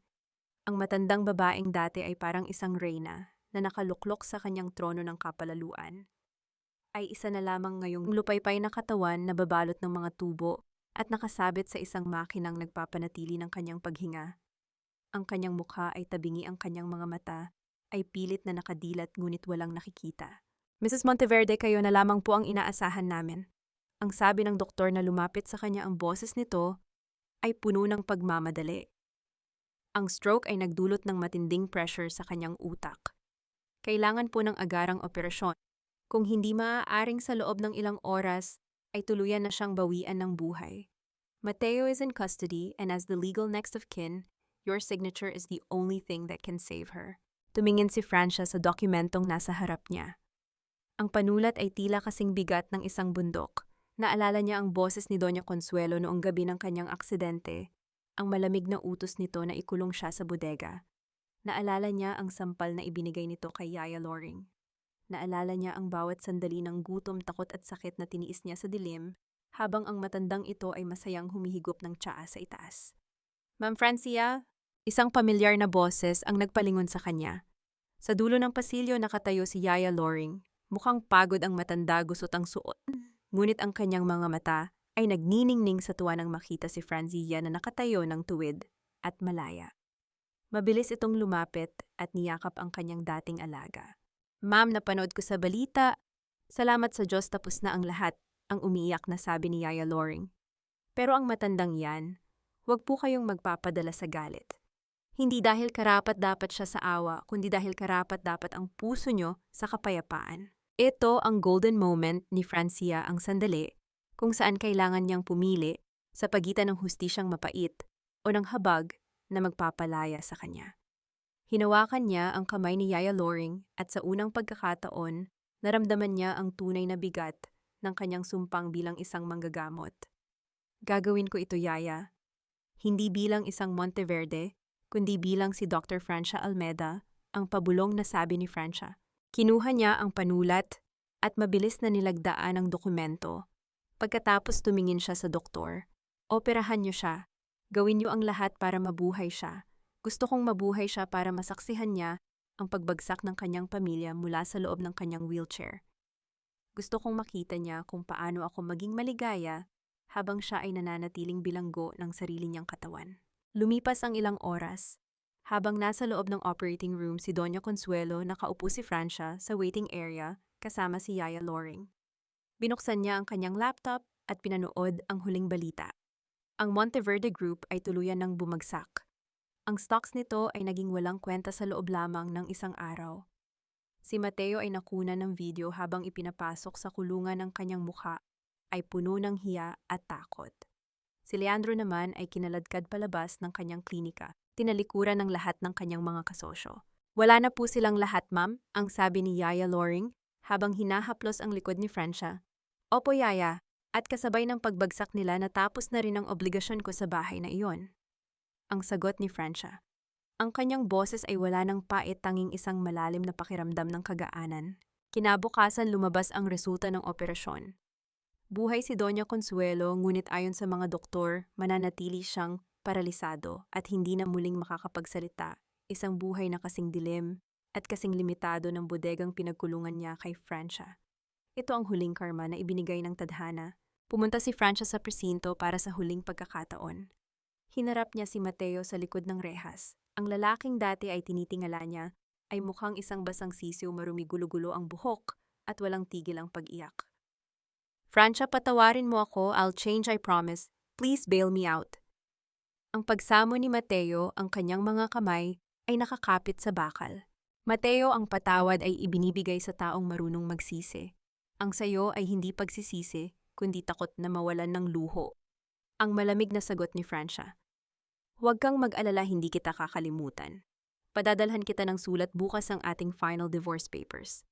[SPEAKER 1] Ang matandang babaeng dati ay parang isang reyna na nakaluklok sa kanyang trono ng kapalaluan. Ay isa na lamang ngayong lupaypay na katawan na babalot ng mga tubo at nakasabit sa isang makinang nagpapanatili ng kanyang paghinga. Ang kanyang mukha ay tabingi, ang kanyang mga mata ay pilit na nakadilat ngunit walang nakikita. Mrs. Monteverde, kayo na lamang po ang inaasahan namin. Ang sabi ng doktor na lumapit sa kanya, ang boses nito ay puno ng pagmamadali. Ang stroke ay nagdulot ng matinding pressure sa kanyang utak. Kailangan po ng agarang operasyon. Kung hindi maaaring sa loob ng ilang oras, ay tuluyan na siyang bawian ng buhay. Mateo is in custody and as the legal next of kin, your signature is the only thing that can save her. Tumingin si Francia sa dokumentong nasa harap niya. Ang panulat ay tila kasing bigat ng isang bundok. Naalala niya ang boses ni Doña Consuelo noong gabi ng kanyang aksidente, ang malamig na utos nito na ikulong siya sa bodega. Naalala niya ang sampal na ibinigay nito kay Yaya Loring. Naalala niya ang bawat sandali ng gutom, takot at sakit na tiniis niya sa dilim, habang ang matandang ito ay masayang humihigop ng tsaa sa itaas. Ma'am Francia, isang pamilyar na boses ang nagpalingon sa kanya. Sa dulo ng pasilyo nakatayo si Yaya Loring. Mukhang pagod ang matanda, gusot ang suot. Ngunit ang kanyang mga mata ay nagniningning sa tuwa nang makita si Francia na nakatayo ng tuwid at malaya. Mabilis itong lumapit at niyakap ang kanyang dating alaga. Ma'am, napanood ko sa balita. Salamat sa Diyos, tapos na ang lahat, ang umiiyak na sabi ni Yaya Loring. Pero ang matandang yan, huwag po kayong magpapadala sa galit. Hindi dahil karapat-dapat siya sa awa, kundi dahil karapat-dapat ang puso nyo sa kapayapaan. Ito ang golden moment ni Francia, ang sandali kung saan kailangan niyang pumili sa pagitan ng hustisyang mapait o ng habag na magpapalaya sa kanya. Hinawakan niya ang kamay ni Yaya Loring at sa unang pagkakataon, naramdaman niya ang tunay na bigat ng kanyang sumpang bilang isang manggagamot. Gagawin ko ito, Yaya. Hindi bilang isang Monteverde, kundi bilang si Dr. Francia Almeda, ang pabulong na sabi ni Francia. Kinuha niya ang panulat at mabilis na nilagdaan ang dokumento. Pagkatapos tumingin siya sa doktor. Operahan niyo siya. Gawin niyo ang lahat para mabuhay siya. Gusto kong mabuhay siya para masaksihan niya ang pagbagsak ng kanyang pamilya mula sa loob ng kanyang wheelchair. Gusto kong makita niya kung paano ako maging maligaya habang siya ay nananatiling bilanggo ng sarili niyang katawan. Lumipas ang ilang oras. Habang nasa loob ng operating room si Doña Consuelo, nakaupo si Francia sa waiting area kasama si Yaya Loring. Binuksan niya ang kanyang laptop at pinanood ang huling balita. Ang Monteverde Group ay tuluyan ng bumagsak. Ang stocks nito ay naging walang kwenta sa loob lamang ng isang araw. Si Mateo ay nakuna ng video habang ipinapasok sa kulungan ng kanyang mukha ay puno ng hiya at takot. Si Leandro naman ay kinaladkad palabas ng kanyang klinika, tinalikuran ng lahat ng kanyang mga kasosyo. Wala na po silang lahat, ma'am, ang sabi ni Yaya Loring habang hinahaplos ang likod ni Francia. Opo, Yaya, at kasabay ng pagbagsak nila natapos na rin ang obligasyon ko sa bahay na iyon. Ang sagot ni Francia. Ang kanyang boses ay wala ng pait, tanging isang malalim na pakiramdam ng kagaanan. Kinabukasan lumabas ang resulta ng operasyon. Buhay si Doña Consuelo, ngunit ayon sa mga doktor, mananatili siyang paralisado at hindi na muling makakapagsalita. Isang buhay na kasing dilim at kasing limitado ng bodegang pinagkulungan niya kay Francia. Ito ang huling karma na ibinigay ng tadhana. Pumunta si Francia sa presinto para sa huling pagkakataon. Hinarap niya si Mateo sa likod ng rehas. Ang lalaking dati ay tinitingala niya ay mukhang isang basang sisiw, marumi, gulo-gulo ang buhok at walang tigil ang pag-iyak. Francia, patawarin mo ako. I'll change, I promise. Please bail me out. Ang pagsamo ni Mateo, ang kanyang mga kamay, ay nakakapit sa bakal. Mateo, ang patawad ay ibinibigay sa taong marunong magsisi. Ang sayo ay hindi pagsisisi, kundi takot na mawalan ng luho. Ang malamig na sagot ni Francia. Huwag kang mag-alala, hindi kita kakalimutan. Padadalhan kita ng sulat bukas ang ating final divorce papers.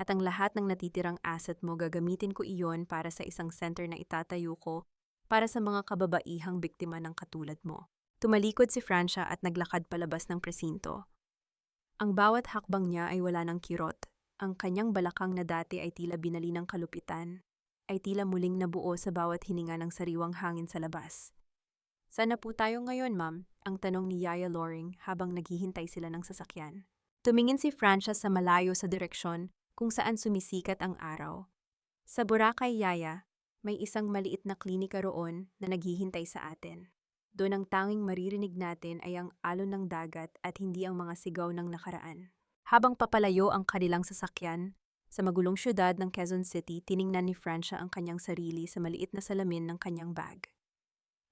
[SPEAKER 1] At ang lahat ng natitirang asset mo, gagamitin ko iyon para sa isang center na itatayo ko para sa mga kababaihang biktima ng katulad mo. Tumalikod si Francia at naglakad palabas ng presinto. Ang bawat hakbang niya ay wala ng kirot. Ang kanyang balakang na dati ay tila binali ng kalupitan, ay tila muling nabuo sa bawat hininga ng sariwang hangin sa labas. Saan na po tayo ngayon, ma'am? Ang tanong ni Yaya Loring habang naghihintay sila ng sasakyan. Tumingin si Francia sa malayo sa direksyon kung saan sumisikat ang araw. Sa Boracay, Yaya, may isang maliit na klinika roon na naghihintay sa atin. Doon ang tanging maririnig natin ay ang alon ng dagat at hindi ang mga sigaw ng nakaraan. Habang papalayo ang kanilang sasakyan, sa magulong syudad ng Quezon City, tiningnan ni Francia ang kanyang sarili sa maliit na salamin ng kanyang bag.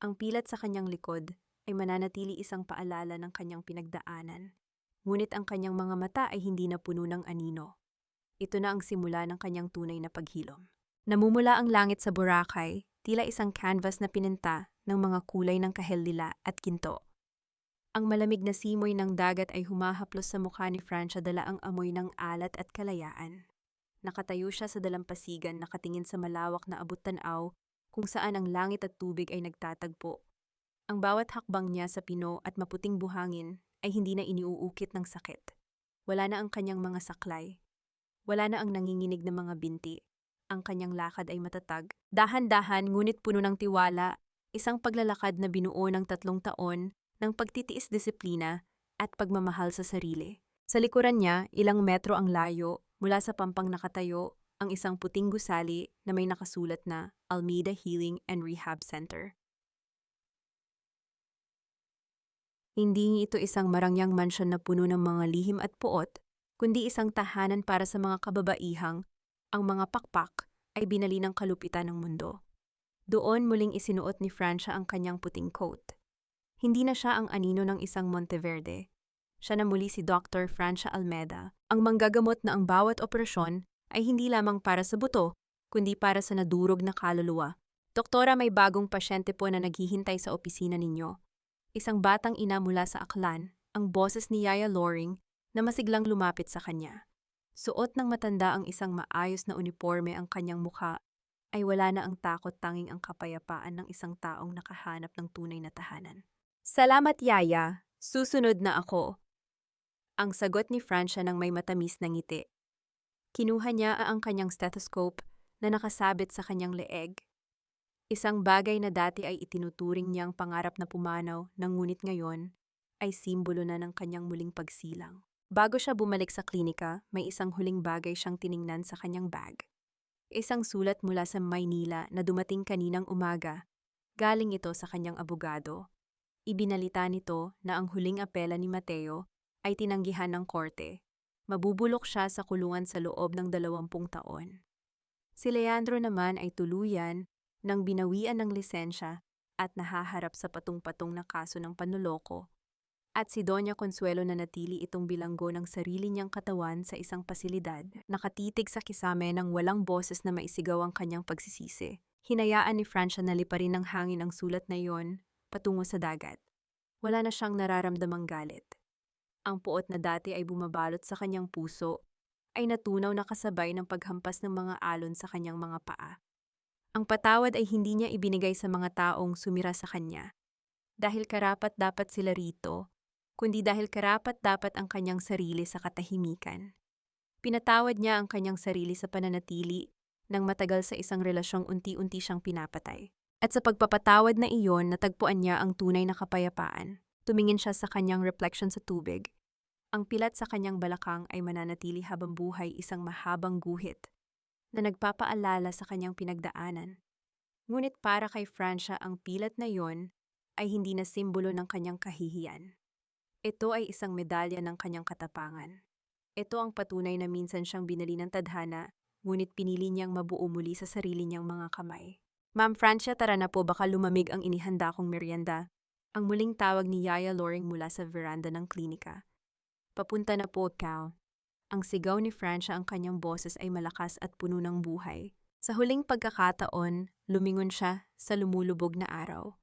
[SPEAKER 1] Ang pilat sa kanyang likod ay mananatili isang paalala ng kanyang pinagdaanan. Ngunit ang kanyang mga mata ay hindi na puno ng anino. Ito na ang simula ng kanyang tunay na paghilom. Namumula ang langit sa Boracay, tila isang canvas na pininta ng mga kulay ng kahel-lila at ginto. Ang malamig na simoy ng dagat ay humahaplos sa mukha ni Francia, dala ang amoy ng alat at kalayaan. Nakatayo siya sa dalampasigan, nakatingin sa malawak na abot-tanaw kung saan ang langit at tubig ay nagtatagpo. Ang bawat hakbang niya sa pino at maputing buhangin ay hindi na iniuukit ng sakit. Wala na ang kanyang mga saklay. Wala na ang nanginginig na mga binti. Ang kanyang lakad ay matatag, dahan-dahan ngunit puno ng tiwala, isang paglalakad na binuo ng 3 taon ng pagtitiis, disiplina at pagmamahal sa sarili. Sa likuran niya, ilang metro ang layo, mula sa pampang nakatayo, ang isang puting gusali na may nakasulat na Almeida Healing and Rehab Center. Hindi ito isang marangyang mansyon na puno ng mga lihim at puot, kundi isang tahanan para sa mga kababaihang ang mga pakpak ay binali ng kalupitan ng mundo. Doon muling isinuot ni Francia ang kanyang puting coat. Hindi na siya ang anino ng isang Monteverde. Siya na muli si Dr. Francia Almeda, ang manggagamot na ang bawat operasyon ay hindi lamang para sa buto, kundi para sa nadurog na kaluluwa. Doktora, may bagong pasyente po na naghihintay sa opisina ninyo. Isang batang ina mula sa Aklan, ang boses ni Yaya Loring na masiglang lumapit sa kanya. Suot ng matanda ang isang maayos na uniforme ang kanyang mukha, ay wala na ang takot, tanging ang kapayapaan ng isang taong nakahanap ng tunay na tahanan. Salamat, Yaya. Susunod na ako. Ang sagot ni Francia ng may matamis na ngiti. Kinuha niya ang kanyang stethoscope na nakasabit sa kanyang leeg. Isang bagay na dati ay itinuturing niyang pangarap na pumanaw, ngunit ngayon ay simbolo na ng kanyang muling pagsilang. Bago siya bumalik sa klinika, may isang huling bagay siyang tiningnan sa kanyang bag. Isang sulat mula sa Maynila na dumating kaninang umaga. Galing ito sa kanyang abogado. Ibinalita nito na ang huling apela ni Mateo ay tinanggihan ng korte. Mabubulok siya sa kulungan sa loob ng 20 taon. Si Leandro naman ay tuluyan nang binawian ng lisensya at nahaharap sa patong-patong na kaso ng panloloko. At si Doña Consuelo na natili itong bilanggo ng sarili niyang katawan sa isang pasilidad, nakatitig sa kisame ng walang boses na maisigaw ang kanyang pagsisisi. Hinayaan ni Francia na liparin ng hangin ang sulat na iyon patungo sa dagat. Wala na siyang nararamdamang galit. Ang puot na dati ay bumabalot sa kanyang puso ay natunaw na kasabay ng paghampas ng mga alon sa kanyang mga paa. Ang patawad ay hindi niya ibinigay sa mga taong sumira sa kanya. Dahil karapat-dapat sila rito, kundi dahil karapat-dapat ang kanyang sarili sa katahimikan. Pinatawad niya ang kanyang sarili sa pananatili nang matagal sa isang relasyong unti-unti siyang pinapatay. At sa pagpapatawad na iyon, natagpuan niya ang tunay na kapayapaan. Tumingin siya sa kanyang reflection sa tubig. Ang pilat sa kanyang balakang ay mananatili habang buhay, isang mahabang guhit na nagpapaalala sa kanyang pinagdaanan. Ngunit para kay Francia, ang pilat na iyon ay hindi na simbolo ng kanyang kahihiyan. Ito ay isang medalya ng kanyang katapangan. Ito ang patunay na minsan siyang binali ng tadhana, ngunit pinili niyang mabuo muli sa sarili niyang mga kamay. Ma'am Francia, tara na po, baka lumamig ang inihanda kong merienda. Ang muling tawag ni Yaya Loring mula sa veranda ng klinika. Papunta na po, Cal. Ang sigaw ni Francia, ang kanyang boses ay malakas at puno ng buhay. Sa huling pagkakataon, lumingon siya sa lumulubog na araw.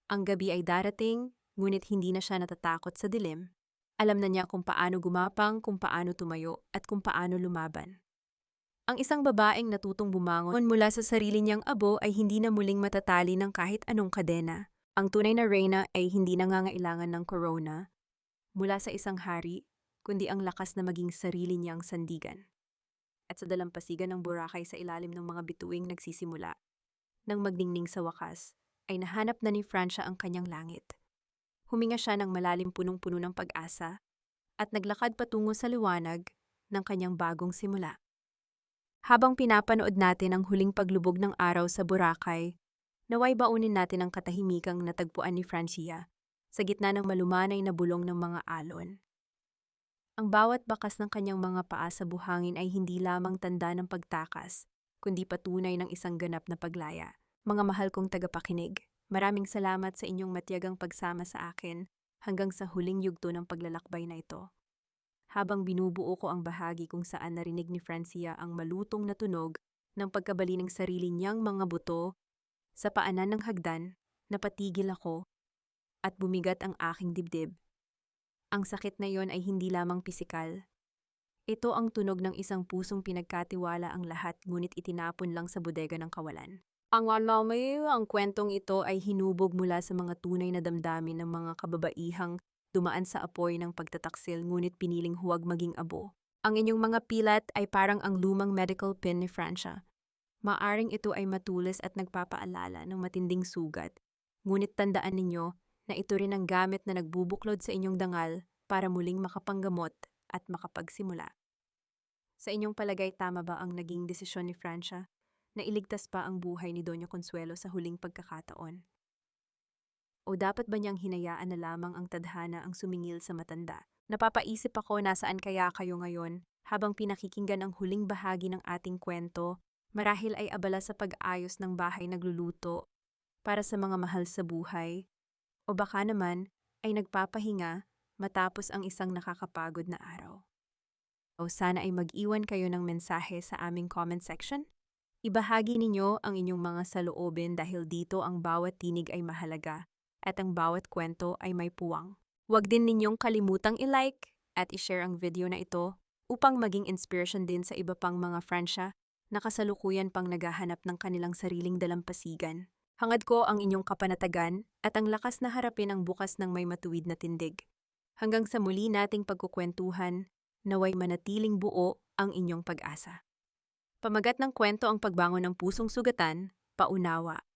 [SPEAKER 1] Ang gabi ay darating, ngunit hindi na siya natatakot sa dilim. Alam na niya kung paano gumapang, kung paano tumayo, at kung paano lumaban. Ang isang babaeng natutong bumangon mula sa sarili niyang abo ay hindi na muling matatali ng kahit anong kadena. Ang tunay na reyna ay hindi nangangailangan ng corona mula sa isang hari, kundi ang lakas na maging sarili niyang sandigan. At sa dalampasigan ng Boracay sa ilalim ng mga bituing nagsisimula, nang magningning sa wakas, ay nahanap na ni Francia ang kanyang langit. Huminga siya ng malalim, punong-puno ng pag-asa, at naglakad patungo sa liwanag ng kanyang bagong simula. Habang pinapanood natin ang huling paglubog ng araw sa Boracay, naway baunin natin ang katahimikang natagpuan ni Francia sa gitna ng malumanay na bulong ng mga alon. Ang bawat bakas ng kanyang mga paa sa buhangin ay hindi lamang tanda ng pagtakas, kundi patunay ng isang ganap na paglaya. Mga mahal kong tagapakinig, maraming salamat sa inyong matiyagang pagsama sa akin hanggang sa huling yugto ng paglalakbay na ito. Habang binubuo ko ang bahagi kung saan narinig ni Francia ang malutong na tunog ng pagkabali ng sarili niyang mga buto, sa paanan ng hagdan, napatigil ako at bumigat ang aking dibdib. Ang sakit na iyon ay hindi lamang pisikal. Ito ang tunog ng isang pusong pinagkatiwala ang lahat, ngunit itinapon lang sa bodega ng kawalan. Ang kwentong ito ay hinubog mula sa mga tunay na damdamin ng mga kababaihang dumaan sa apoy ng pagtataksil, ngunit piniling huwag maging abo. Ang inyong mga pilat ay parang ang lumang medical pin ni Francia. Maaring ito ay matulis at nagpapaalala ng matinding sugat, ngunit tandaan ninyo na ito rin ang gamit na nagbubuklod sa inyong dangal para muling makapanggamot at makapagsimula. Sa inyong palagay, tama ba ang naging desisyon ni Francia na iligtas pa ang buhay ni Doña Consuelo sa huling pagkakataon? O dapat ba niyang hinayaan na lamang ang tadhana ang sumingil sa matanda? Napapaisip ako, nasaan kaya kayo ngayon habang pinakikinggan ang huling bahagi ng ating kwento, marahil ay abala sa pag-ayos ng bahay, nagluluto para sa mga mahal sa buhay, o baka naman ay nagpapahinga matapos ang isang nakakapagod na araw. O sana ay mag-iwan kayo ng mensahe sa aming comment section. Ibahagi ninyo ang inyong mga saloobin dahil dito ang bawat tinig ay mahalaga at ang bawat kwento ay may puwang. Huwag din ninyong kalimutang i-like at i-share ang video na ito upang maging inspiration din sa iba pang mga Fransya na kasalukuyan pang naghahanap ng kanilang sariling dalampasigan. Hangad ko ang inyong kapanatagan at ang lakas na harapin ang bukas ng may matuwid na tindig. Hanggang sa muli nating pagkukwentuhan, naway manatiling buo ang inyong pag-asa. Pamagat ng kwento ang pagbangon ng pusong sugatan, paunawa.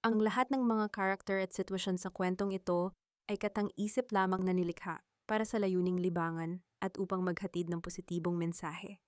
[SPEAKER 1] Ang lahat ng mga karakter at sitwasyon sa kwentong ito ay katang-isip lamang na nilikha para sa layuning libangan at upang maghatid ng positibong mensahe.